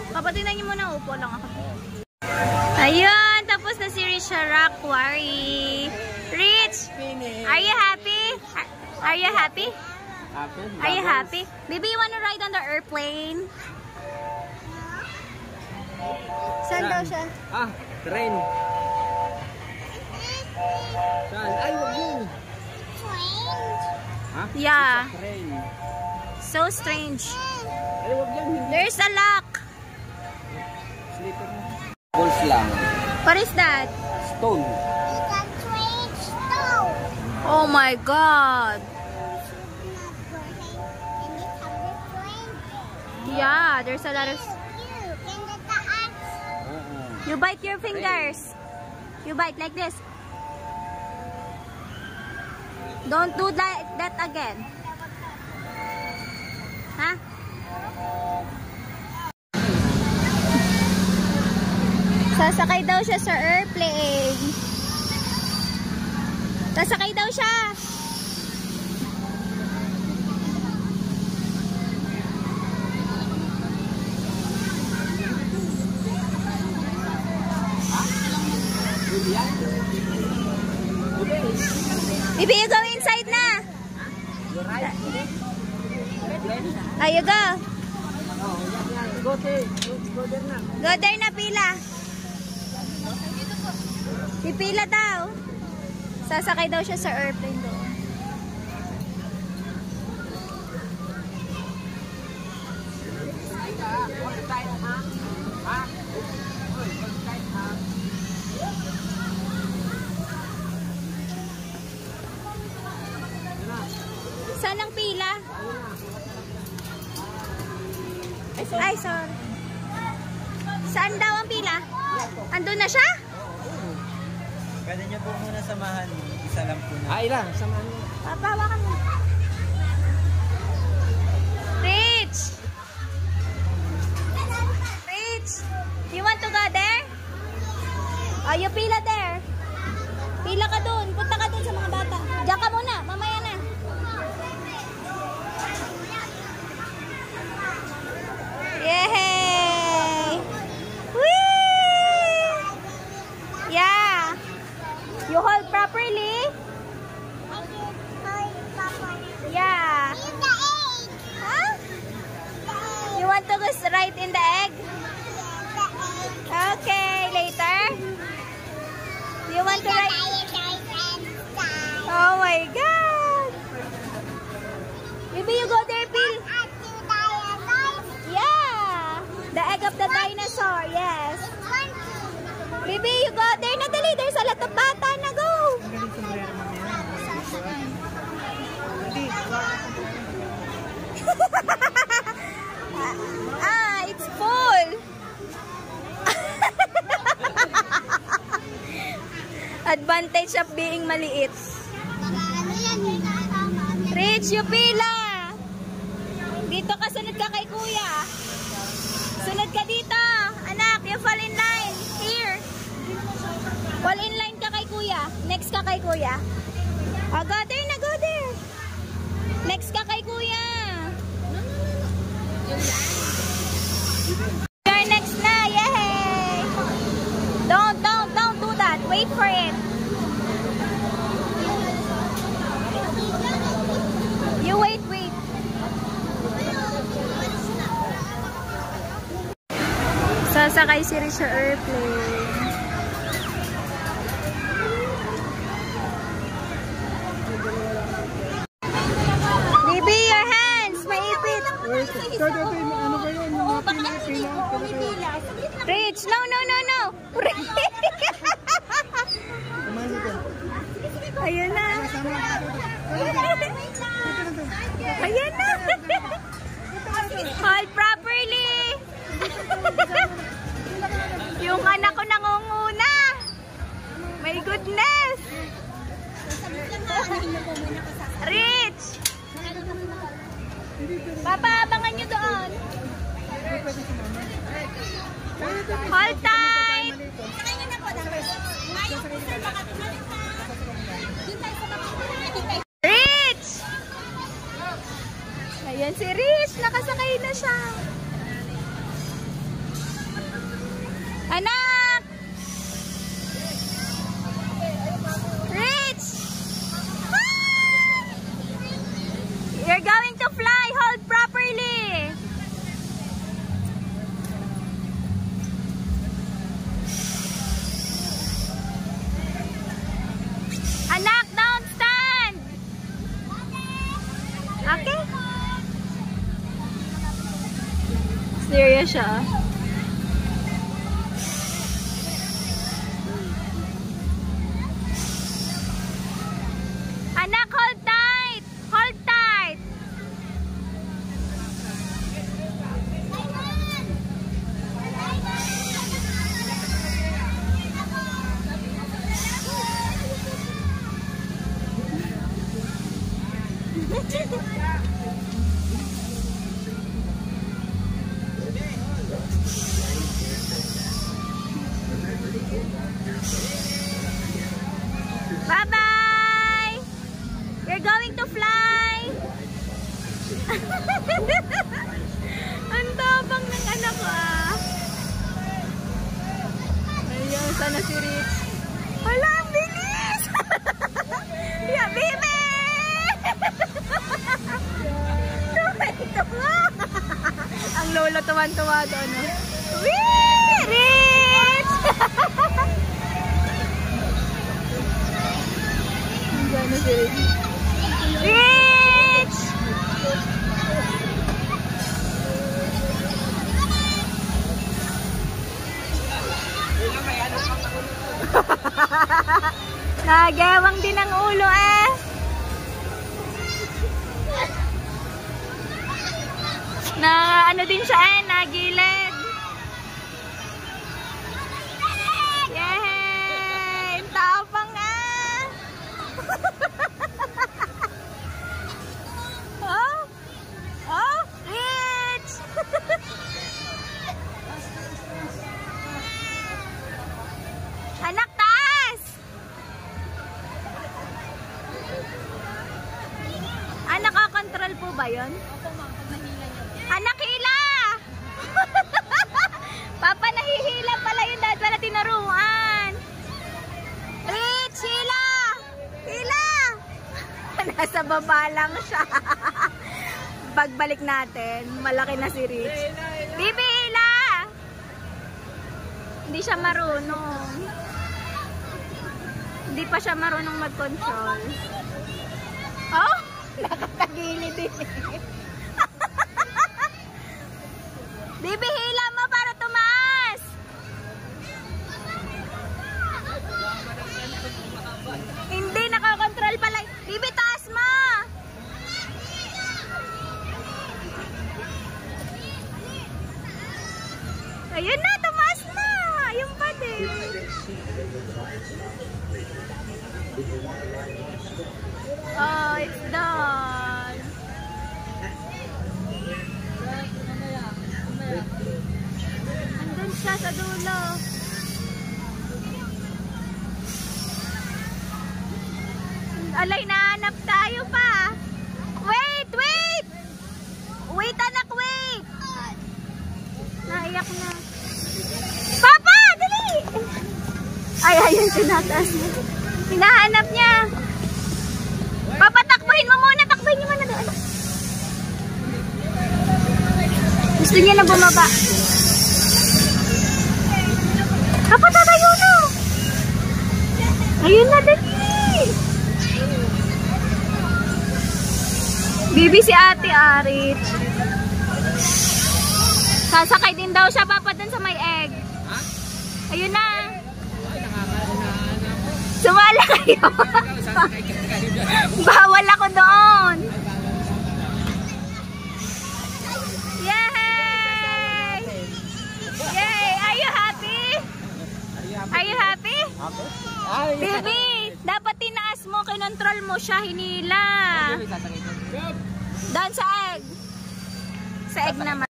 Kapatinan niyo muna, upo lang ako. Ayun, tapos na si Rich sa Rock Quarry. Rich, are you happy? Are you happy? Are you happy? Baby, you wanna ride on the airplane? Saan daw siya? Ah, train. Saan? Ay, wag yun. Ha? Yeah. Train. So strange. Ay, wag yan. There's a lock. Slipper mo. Balls lang. What is that? Stone. Oh my God. Yeah, there's a lot of... You bite your fingers. You bite like this. Don't do that again. Huh? Sasakay daw siya sa airplane. Sasakay daw siya. Bibi, you go inside na. There you go. Go there na. Go there na, pila. Pipila daw. Sasakay daw siya sa airplane doon. Saan ang pila? Ay, sorry. Saan daw ang pila? Andun na siya? Pwede niyo po muna samahan. Isa lang po na. Ay lang, samahan mo. Papawakan mo. Rich! Rich! You want to go there? Oh, you pila there. Pila ka dun. Punta ka dun sa mga bata. Diyan ka muna. Mamaya na. Yay! Whee! Yeah. You hold properly. Yeah. Huh? You want to go right in the egg? Okay, later. You want to ride? Oh my God. Maybe you go there, Phil. Yeah. The egg of the dinosaur, yes. Baby, you go there na dali. There's a lot of bata na. Go. It's full. Advantage of being maliit. Rich, you pila. Dito ka, sunod ka kay kuya. Sunod ka dito. Anak, you fall in line. Here. Fall in line ka kay kuya. Next ka kay kuya. Oh, go there na, go there. Next ka kay kuya. You're next na. Yay! Don't do that. Wait for it. You wait. Sasakay si Rich sa airplane. Baby, your hands! Maipit! Ano ba yun? Rich, no! Ayun na! Ayan na! Hold properly! Yung anak ko nangunguna! My goodness! Rich! Papa, abangan nyo doon. Hold tight! Rich! Ayan si Rich, nakasakay na siya. Anak! Rich! You're going to fly. Hold properly. Anak, don't stand. Okay? Serious siya. Anak, hold tight. Hold tight. Bye-bye! We're going to fly! Ang tapang ng anak ko ah! Ayun, sana si Rich. Hala, ang bilis! Yeah, baby! Tuwa! Ang lolo tuwan-tuwa doon. Wee! Rich! Diyan na si Rich. Rich! Nagewang din ang ulo eh. Na ano din siya eh, nagilid. Yay! Tapang ah! Oh! Oh! Rich! Anak, taas! Nakakontrol po ba yun? Anak, hila! Papa, nahihila pala yun dahil wala tinuruan. Rich, hila! Hila! Nasa baba lang siya. Pagbalik natin, malaki na si Rich. Bibi, hila! Hindi siya marunong. Hindi pa siya marunong mag-control. Oh! Nakatagili din. Bibi, hila mo para tumaas. Hindi, nakakontrol pala. Bibi, taas mo. Ayun na, tumaas na. Ayun pa din. Oh, it's done. Andun siya sa dulo. Alay, nahanap tayo pa. Wait, wait! Wait, anak, wait! Naiyak na. Papa, dali! Ay, ayun, tinataas niya. Hinahanap niya. Papa, takbuhin mo muna. Takbuhin niyo muna doon. Gusto niya na bumaba. Papa, tatayo na. Ayun na, dali. Bibi si Ate Arit. Sasakay din daw siya, Papa, dun sa may egg. Ayun na. Sumala kayo. Bawal ako doon. Yay! Yay! Are you happy? Are you happy? Baby, dapat tinaas mo, kinontrol mo siya, hinila. Doon sa egg. Sa egg naman.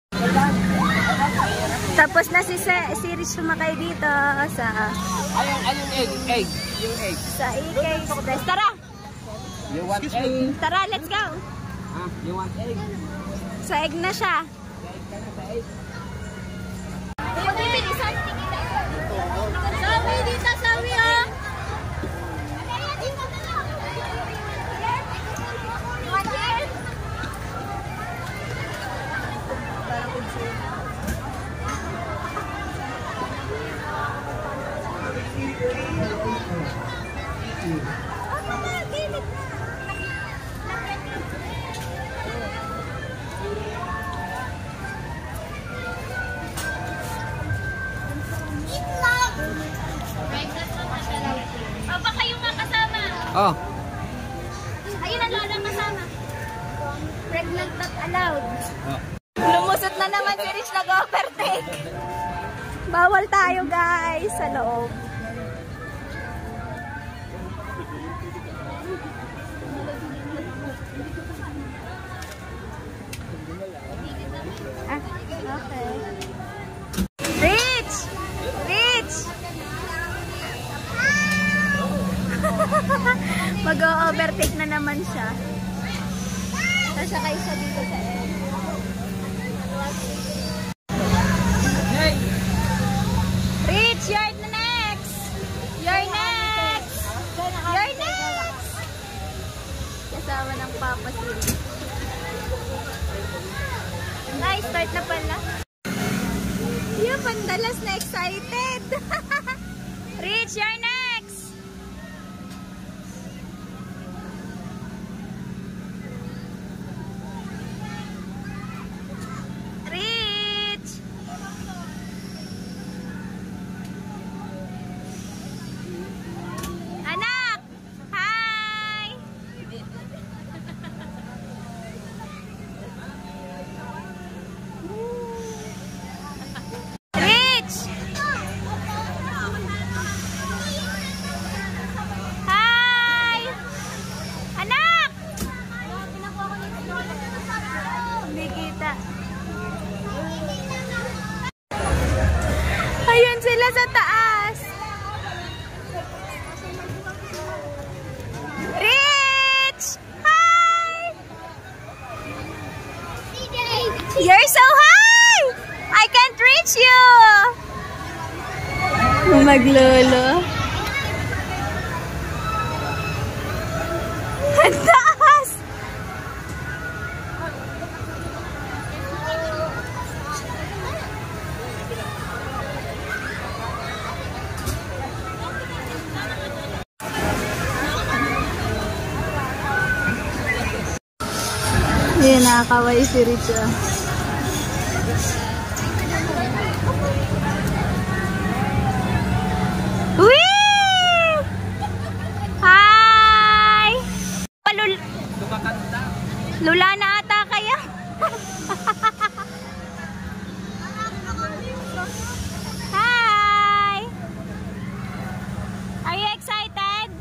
Tapos na si Rich sumakay dito sa... Ayun egg. Yung egg. Sa EK Express. Tara! You want egg? Tara, let's go! You want egg? Sa egg na siya. Sabi dito, sabi oh! Baka yung nga kasama. Oh. Ayun ang lola kasama. Pregnant not allowed. Oh. Lumusot na naman si Rich, nag-overtake. Bawal tayo guys sa loob. Okay. Rich! Rich! Mag-overtake na naman siya. Sasakay siya dito sa end. Rich, you're next! You're next! You're next! Kasama ng papa si Rich. Nice, start na pala. Yung pandalas na excited. Rich, you're next! Rich! Anak! Hi! Rich! Hi! Anak! Hindi kita. Ayun sila sa taas. Rich! Hi! You're so high! I can't reach you! Maglolo. Ang taas! Hindi, nakakaway si Rich. Wee! Hi! Lula na ata kaya? Hi! Are you excited?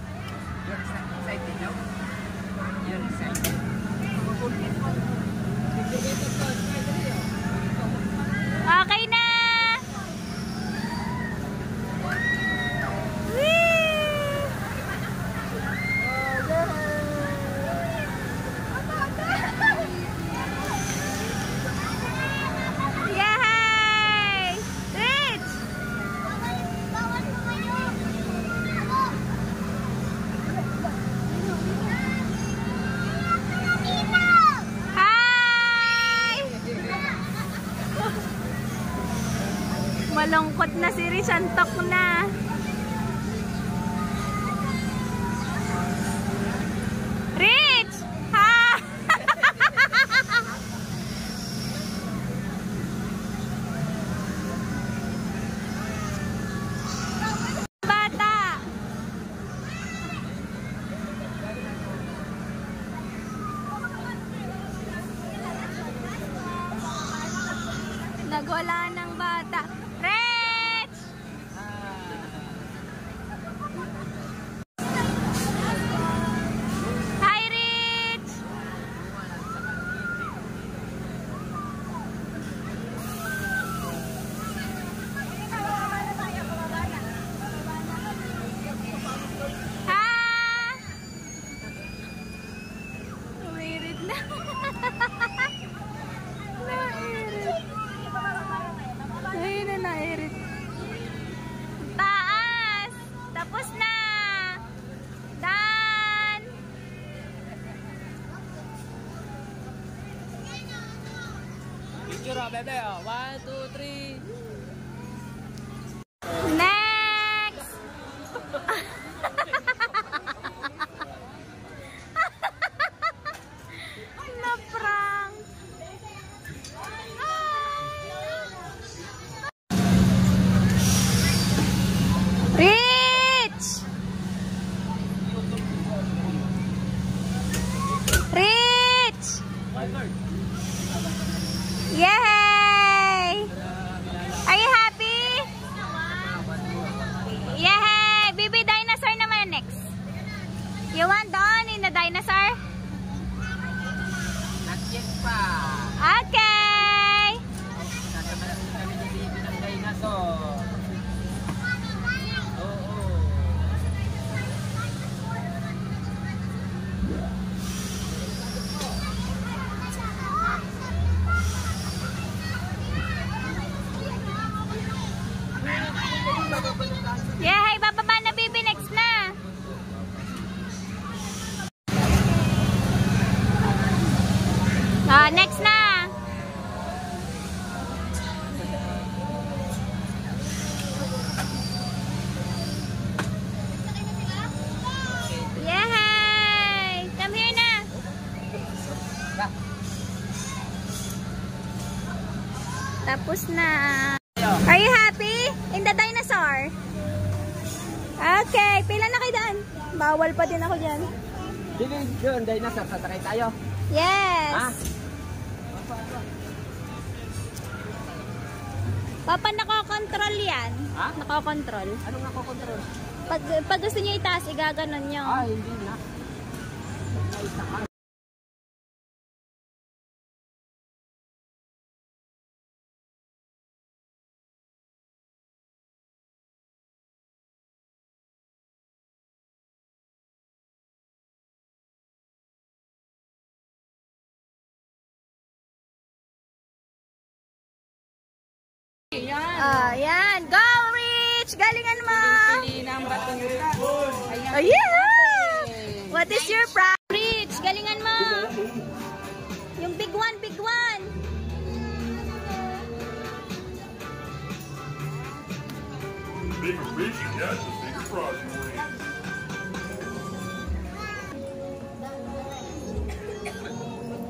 Okay na! Yay! Rich! Hi! Malungkot na si Rich, antok na. Rich! Ha! Bata! Nagwala ng bata. Rich! Maganda yun. 1, 2, 3. Next! Na-prank! Rich! Rich! Yay! Are you happy? Yay! Baby dinosaur naman next. You want doon in the dinosaur? Not yet pa. Okay! Kasama natin kami ni baby ng dinosaur. Oo. Yay! Bababa na baby next na. Next na. Yay! Come here na. Tapos na. Are you happy? In the dinosaur? Okay. Pila na kayo daan? Bawal pa din ako dyan. Sige, yun. Dinosaur. Sasakay tayo. Yes. Ha? Papa, nako-control yan. Ha? Nako-control. Anong nako-control? Pag gusto niyo itaas, igaganon nyo. Hindi na. Ayan. Go, Rich! Galingan mo! Pili ng batuta. Ayan. Oh, yeah! What is your prize? Rich, galingan mo! Yung big one, big one! The bigger fish you got, the bigger prize you win.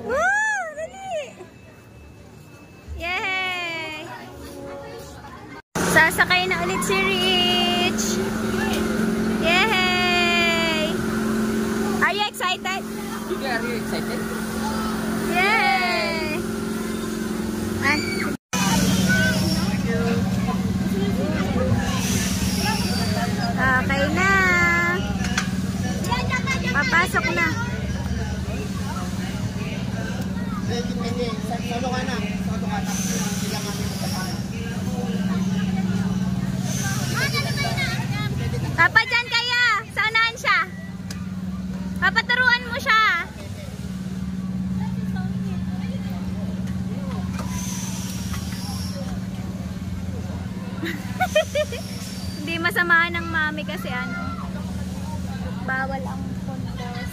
Woo! Dali! Yay! Sasakay na ulit si Rich! Yay! Are you excited? Are you excited? Yay! Ay. Okay na. Papasok na. Papa, dyan kaya. Saanan siya? Papaturuan mo siya. Hindi masamahan ng mami kasi ano, bawal ang puntos.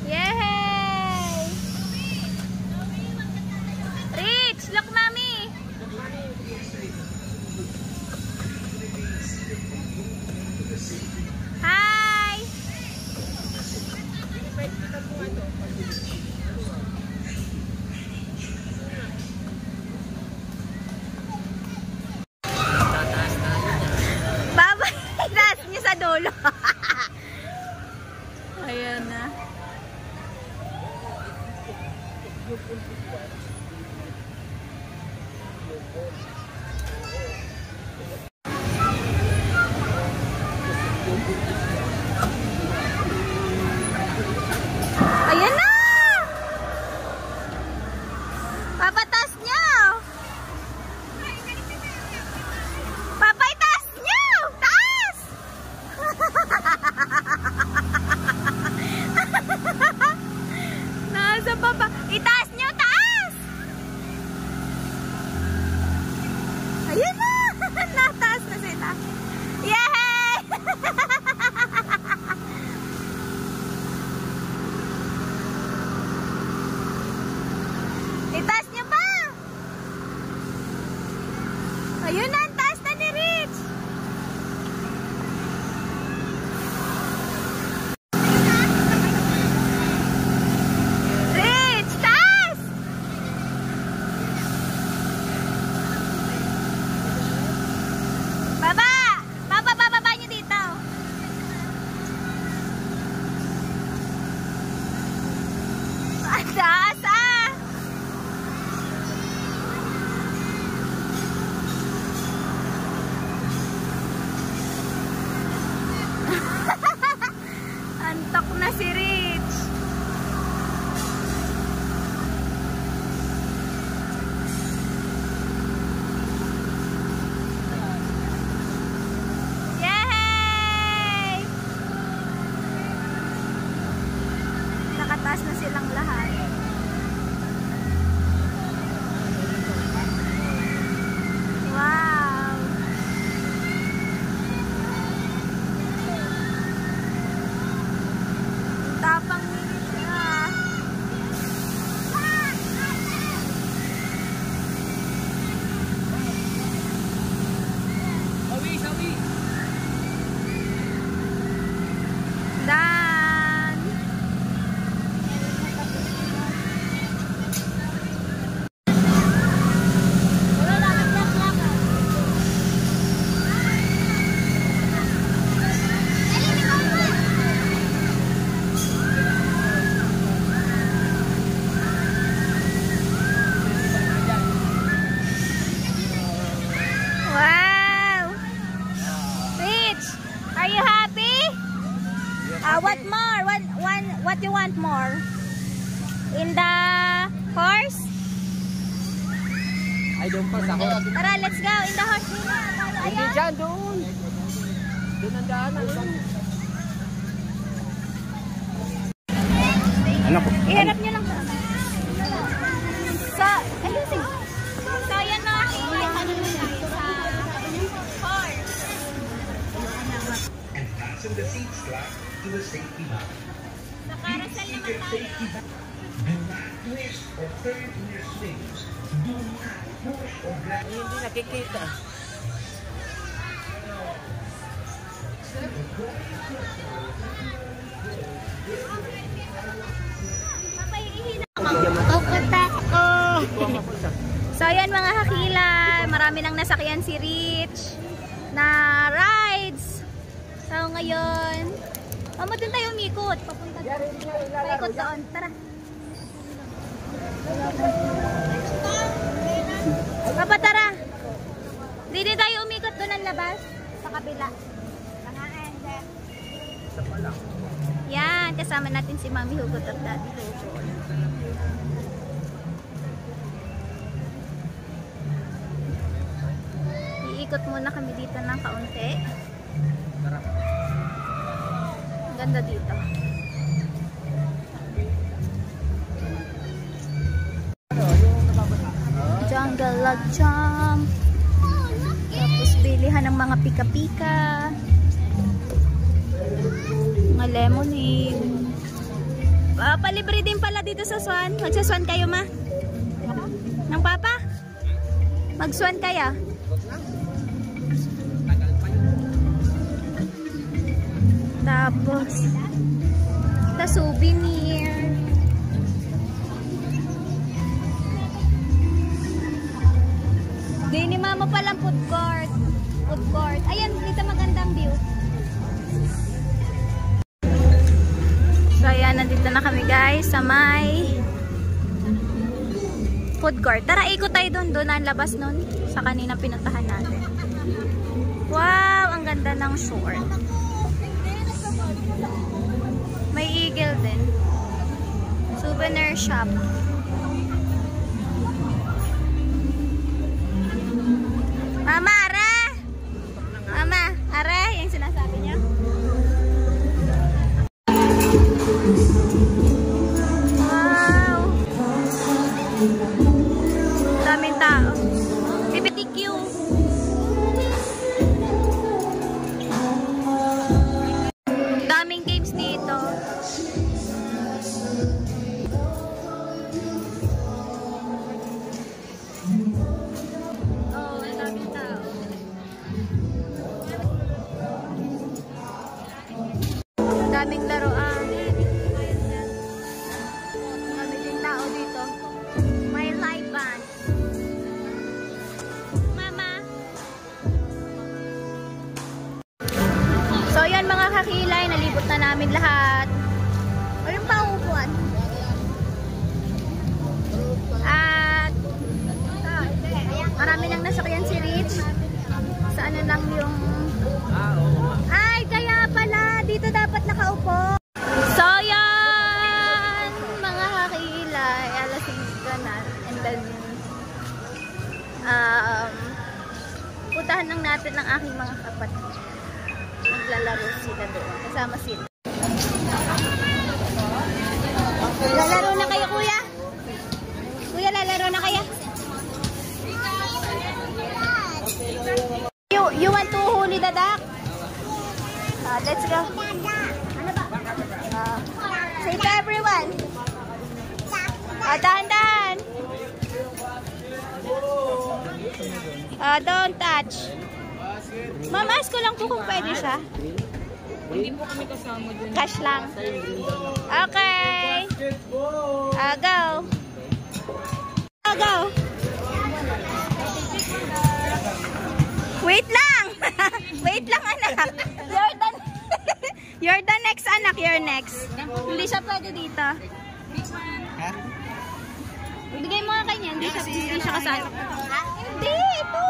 Yay! Rich, look mami. Hi. Baba, itaas niyo sa dulo. Ayan na. Ayan na! Papatas niyo! Papa, itaas niyo! Taas! Nasa papa. Itaas niyo, taas! Ayan na! Nataas na sila. Yay! Ayun na, ang taas na ni Rich. Rich, taas! Baba! Bababa niyo dito. Ang taas ah! Antok na si Rich. Yay! Nakataas na silang lahat. Wow! Tapang nila siya. Sawi! Dan. Wow! Rich, are you happy? What more? What you want more? In the horse? Ay, doon pa sa horse. Tara, let's go. In the horse. Hindi Ayan. dyan, doon. Doon ang daanan. Ano po? Iharap nyo lang. So, ayusin. So, yan mga kaibigan. Ano nyo tayo sa horse? And fasten the seat strap to the safety belt. Sa carousel naman tayo. Do not twist or turn in your swings. Do not push or grab. Ay, hindi nakikita. So ayan mga kakilay, marami nang nasakyan si Rich na rides. So ngayon, doon tayo umikot. Papunta paikot doon. Tara. Papa, tara. Dito tayo umikot doon ang labas. Sa kabila. Yan, kasama natin si Mami Hugot at Daddy Lojo. Iikot muna kami dito ng kaunti. Ang ganda dito. Jungle Log Jump. Tapos bilihan ng mga pika-pika. Mga lemonade. Palibre din pala dito sa Swan. Magsaswan kayo, ma? Ng papa? Magswan kaya? Tapos the souvenir. Di ni mama palang food court. Food court. Ayan, dito magandang view. So ayan, nandito na kami guys sa may food court. Tara, ikot tayo doon. Doon ang labas nun sa kanina pinuntahan natin. Wow, ang ganda ng short. May eagle din. Souvenir shop. Mama, are! Mama, are! Yung sinasabi niya. Wow! Daming tao. PPTQ. Daming games dito. Oh, daming tao. Naabot na namin lahat. Walang paupuan. At marami nang nasakyan si Rich. Sa ano lang yung... Ay, kaya pala. Dito dapat nakaupo. So, yan. Mga kakilay. Alasing ka na. And then, puntahan lang natin ng aking mga kapatid. Maglalaro sila doon. Kasama sila. Lalaro na kayo, kuya? Kuya, lalaro na kayo? You want to huli the duck? Let's go. Say to everyone. Dahan-dahan. Don't touch. Ma'am, ask ko lang po kung pwede siya. Hindi po kami kasama dun. Cash lang. Okay. Go. Go. Wait lang. Wait lang, anak. You're the next, anak. You're next. Hindi siya pwede dito. Bigay mo nga kanya. Hindi siya kasali. Hindi, ito.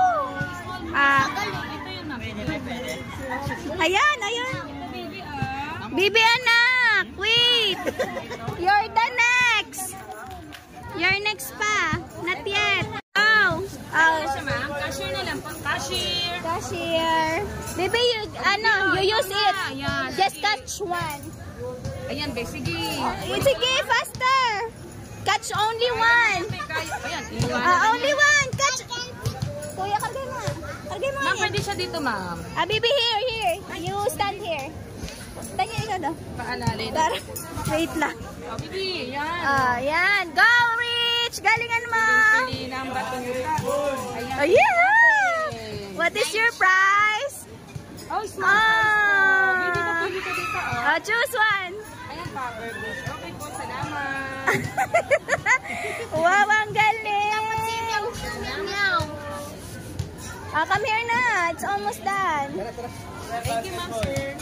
Ayan, ayan. Bibi, anak. Wait. You're the next. You're next pa. Not yet. Oh. Cashier na lang po. Cashier. Cashier. Baby, you use it. Just catch one. Ayan, be. Sige. Sige, faster. Catch only one. Ayan. Only one. Catch. Kuya, kargay mo. Kargay mo. Ma'am, pwede siya dito, ma'am. Baby, here. You stand here. Tanya ikaw daw. Paalalin. Wait lang. Oh, bibi. Yan. Yan. Go, Rich. Galingan mo. Pili ng bato nyo. Ayan. Oh, yeah. What is your prize? Oh, smart. Bibi ka, pili ka dito. Choose one. Ayan, power bush. Okay po, salamat. Wow, ang galing. Come here na. It's almost done. Thank you, ma'am, sir.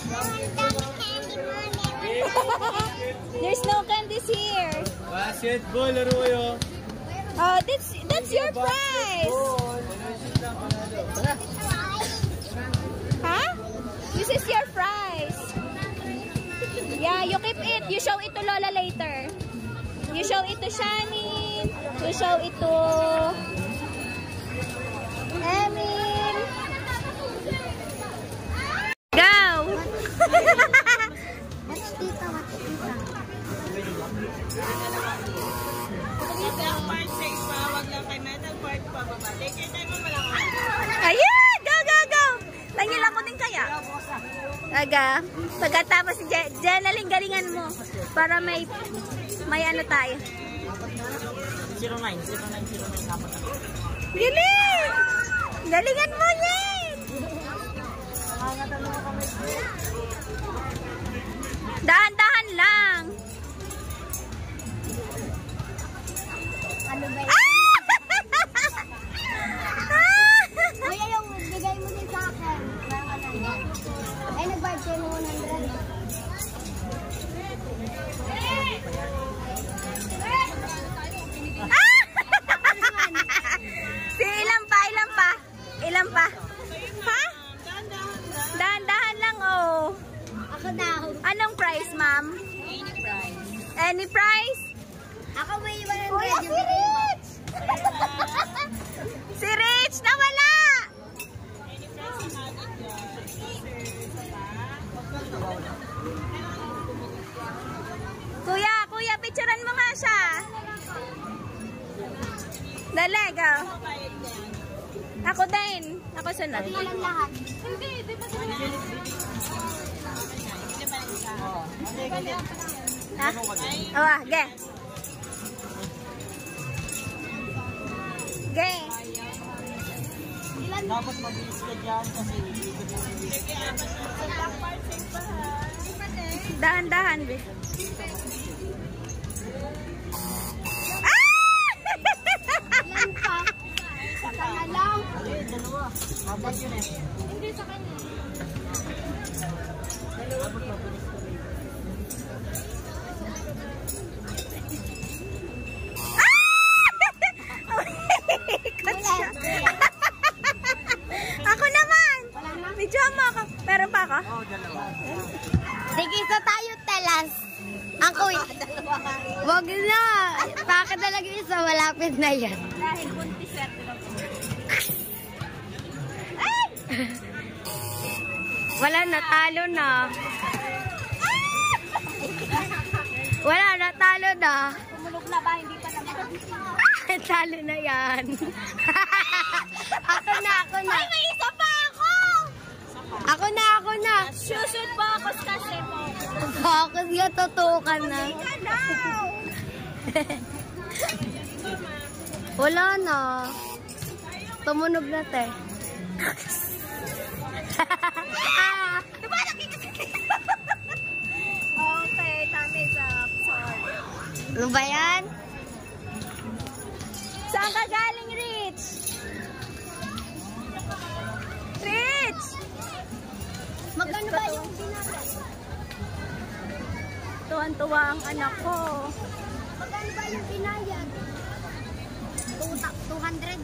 There's no candies here. Basketball, laro kayo. Oh, that's your prize. Huh? This is your prize. Yeah, you keep it. You show it to Lola later. You show it to Shani. You show it to Emil. Go! Ayan! Go, go, go! Tangil ako din kaya. Aga. Pagkatapos si Jenaling, galingan mo. Para may ano tayo. 09. Galing! Galingan mo yan! Dahan-dahan lang. Ano ba yun? Kuya, yung bigay mo din sa akin. Ay, nag-bayad kayo ng 100. Si ilan pa? Ilan pa? Ha? Dahan-dahan lang, oh. Ako daw. Anong price, ma'am? Any price. Any price? Ako may 100. Kuya, si Rich! Si Rich, nawala! Kuya, picturean mo nga siya. Dali, go. Ako din. Ako sunod. Walang lahat. Hindi, di ba sila? Ha? Oh, ge. Ge. Dapat mabilis ka dyan kasi Dahan-dahan, be. Ilan pa? Isa ka na lang. dalawa. Dapat yun eh. Hindi sa kanya. Dapat mabilis ka rin. Ako naman. Medyo mo ako. Meron pa ako? Oo, dalawa. Sige, isa tayo telas. Ako, wag na. Bakit talaga isa? Malapit na yan. Dahil buntis swerte lang po. Wala, natalo na. Wala, natalo na. Tumulog na ba? Hindi pa naman. Talo na yan. Ako na. Ay, may isa pa ako! Ako na. Shoot focus kasi mo. Focus nga, tutukan na. Ka now! Wala na. Tumunog na, te. Diba okay, thumbs up. Sorry. Ano ba yan? Saan ka galing, Rich? Rich! Magkano ba yung binayad? Tuwan-tuwa ang anak ko. Magkano ba yung binayad? 200.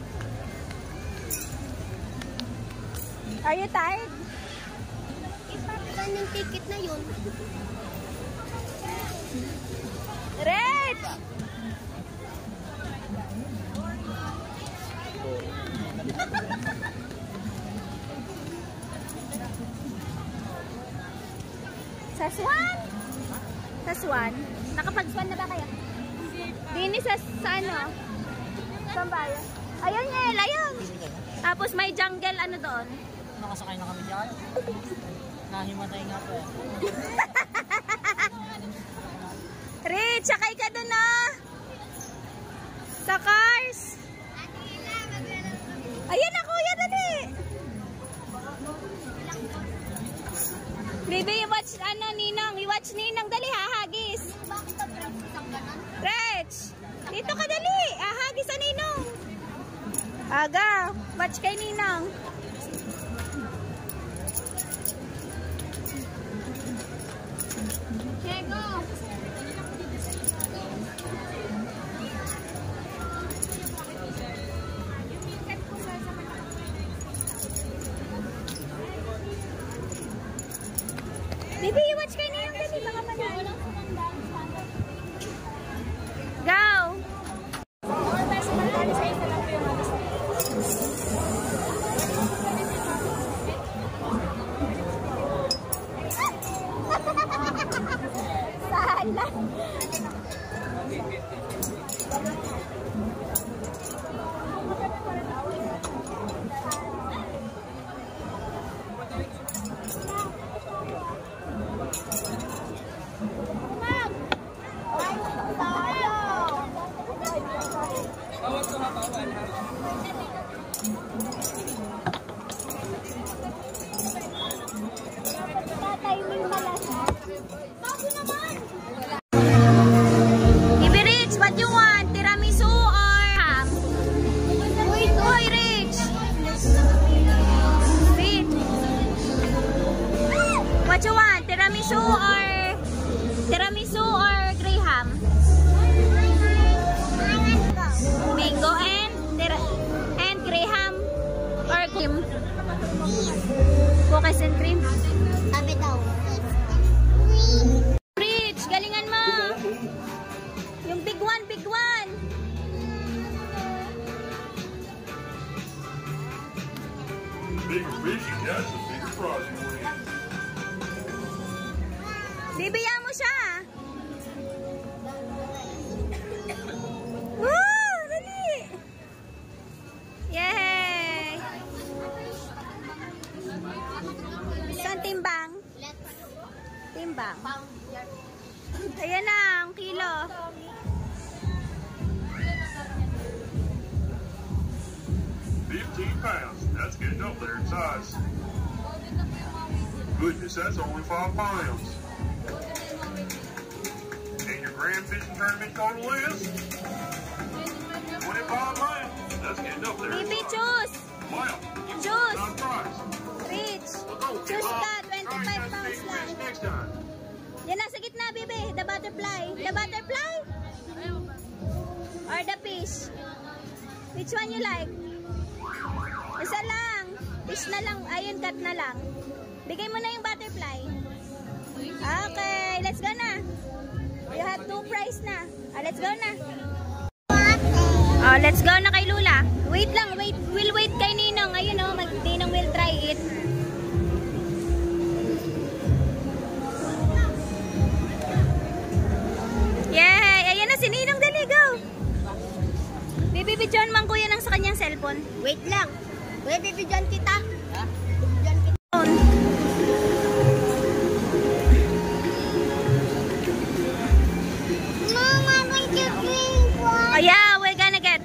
Are you tired? Saan yung ticket na yun? Rich! Sa Swan? Sa Swan? Nakapag-Swan na ba kayo? Dini sa ano? Saan ba yun? Ayun nga, ayun. Tapos may jungle ano doon. Nakasakay na kami dyan. Nahimatay nga po. Rich, sakay ka doon ah. Sa cars. Ayan na kuya, dali. Baby, watch ano Ninong. I-watch Ninong, dali hahagis. Rich, dito ka dali. Hahagis sa Ninong. Aga, watch kay Ninong. Baby, watch kay Ninong dali. Baka manalo. Go! Sala. Bibi Rich, what you want? Tiramisu or ham? Uy, Rich. Rich. What you want? Tiramisu or graham? Mango and graham or cream? Cookies and cream? Sabi daw. Rich, galingan mo. Yung big one, big one. Bigger fish you catch, the bigger prize you win. Bibigyan mo siya. Woo! Dali! Yay! Saan timbang? Timbang. Ayan na, ang kilo. £15. That's getting up there in size. Goodness, that's only 5 pounds. And your grand fishing tournament total is 25 pounds. That's getting up there in Bibi, size. choose. Wow, Choose. not prize. Rich. Okay, Choose Bob, ka, try 25 and catch pounds big lang. fish next time. Yan na, sa gitna, Bibi. The butterfly? The butterfly? Or the fish? Which one you like? Isa lang. Fish na lang. Ayun, cut na lang. Bigay mo na yung butterfly. Okay, let's go na. You have 2 prize na. Let's go na. Let's go na kay Lula. Wait lang, wait. We'll wait kay Ninong. Ayun o, Ninong will try it. Yay! Ayan na si Ninong, dali, go! Bibibidyon man kuya ng sa kanyang cellphone. Wait lang. Kuya, bibidyan kita. Mama, may drink one. Oh yeah, we're gonna get.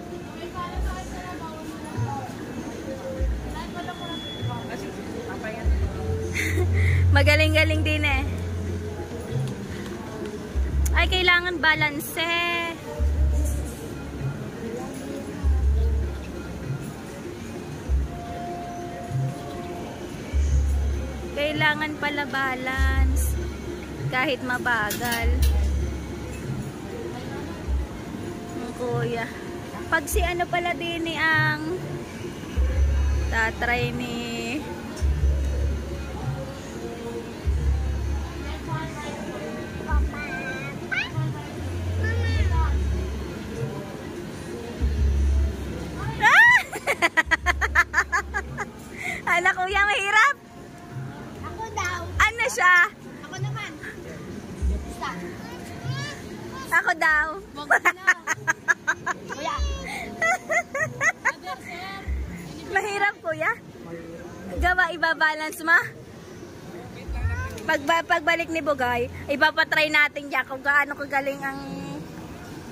Magaling-galing din eh. Ay, kailangan balance eh. Kailangan pala balance. Kahit mabagal. Kuya. Pag si ano pala din ni ang tatry ni Ala kuya, mahirap. Ako daw. Ano siya? Ako naman. Isa. Ako daw. Wag mo na. Kuya. Mahirap kuya. Gawa ibabalance ma. Pagbalik ni Bugay, ipapatry natin diyan kung gaano kagaling ang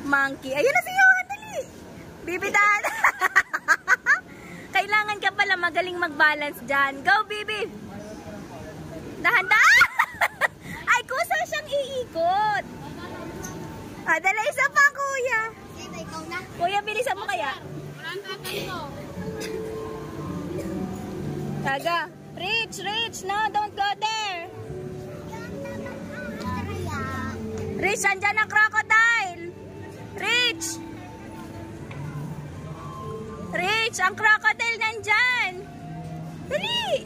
monkey. Ayun na si Johan, dali. Bibitan. Kailangan ka pala magaling mag-balance dyan. Go, Bibi! Dahan-dahan! Ay, kusa siyang iikot. Dala isa pa, kuya. Ikaw na. Kuya, bilisan mo kaya. Taga. Rich, no, don't go there. Rich, andyan ang crocodile. Rich! Rich, ang crocodile nandyan. Dali!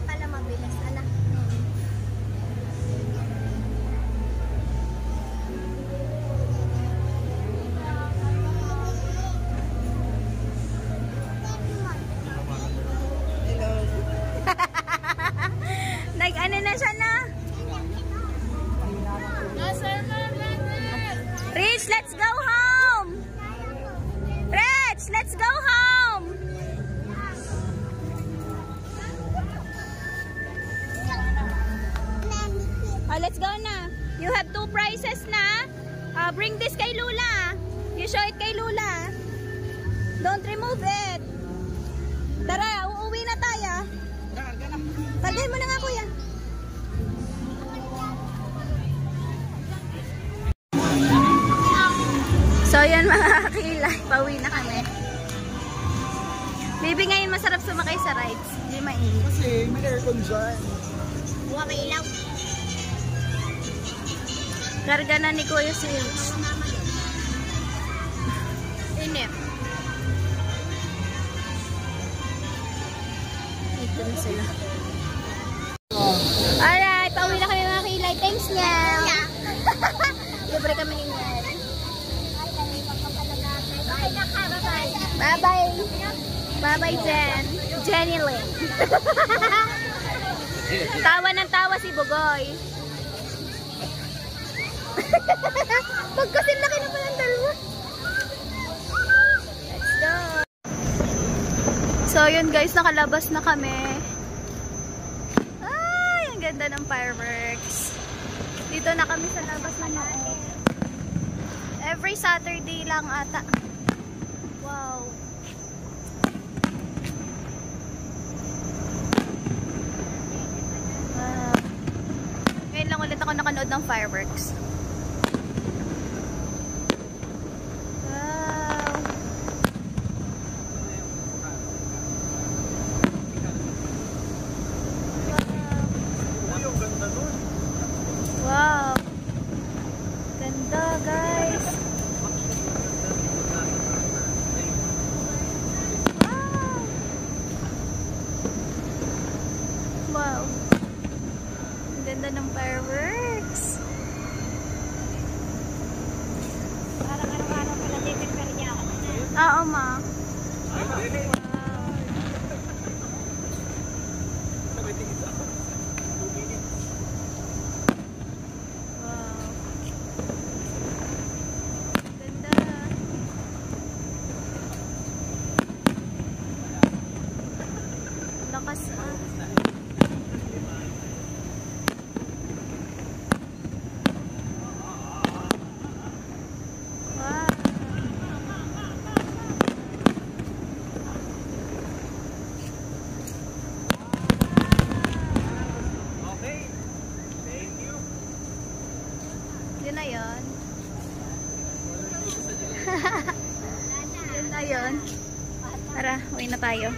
Pala mabilis, anak. Nag-ano na siya na? Rich, let's go home! Rich, let's go home! Let's go na. You have 2 prizes na. Bring this kay Lula. You show it kay Lula. Don't remove it. Tara, uuwi na tayo. Kaldahin mo na nga, kuya. So, yan mga kakilay. Pauwi na kami. Baby, ngayon masarap sumakay sa rides. Hindi mainit. Kasi may aircon dyan. Buha may ilaw. Karga na ni Kuya si Rich. Inip. Ito na sila. Alright, pauwi na kami mga kilay. Thanks niya. Libre kami ni Niel. Bye-bye. Bye-bye, Jen. Jenny Lynn. Tawa ng tawa si Bugoy. Pagkasin laki naman ang dalawa. Let's go. So yun guys, nakalabas na kami. Ay, ang ganda ng fireworks. Dito na kami sa labas na Noob. Every Saturday lang ata. Wow. ulit ako nakanood ng fireworks. Wow. Wow. Ganda, guys. Wow. Wow. Ganda ng fireworks. Parang araw-araw pala dito pero niya ako. Oo, ma. Wow. Ganda. Lakas ah. Wow. Okay. Thank you. Yun na yun. Yun na yun. Tara, uwi na tayo.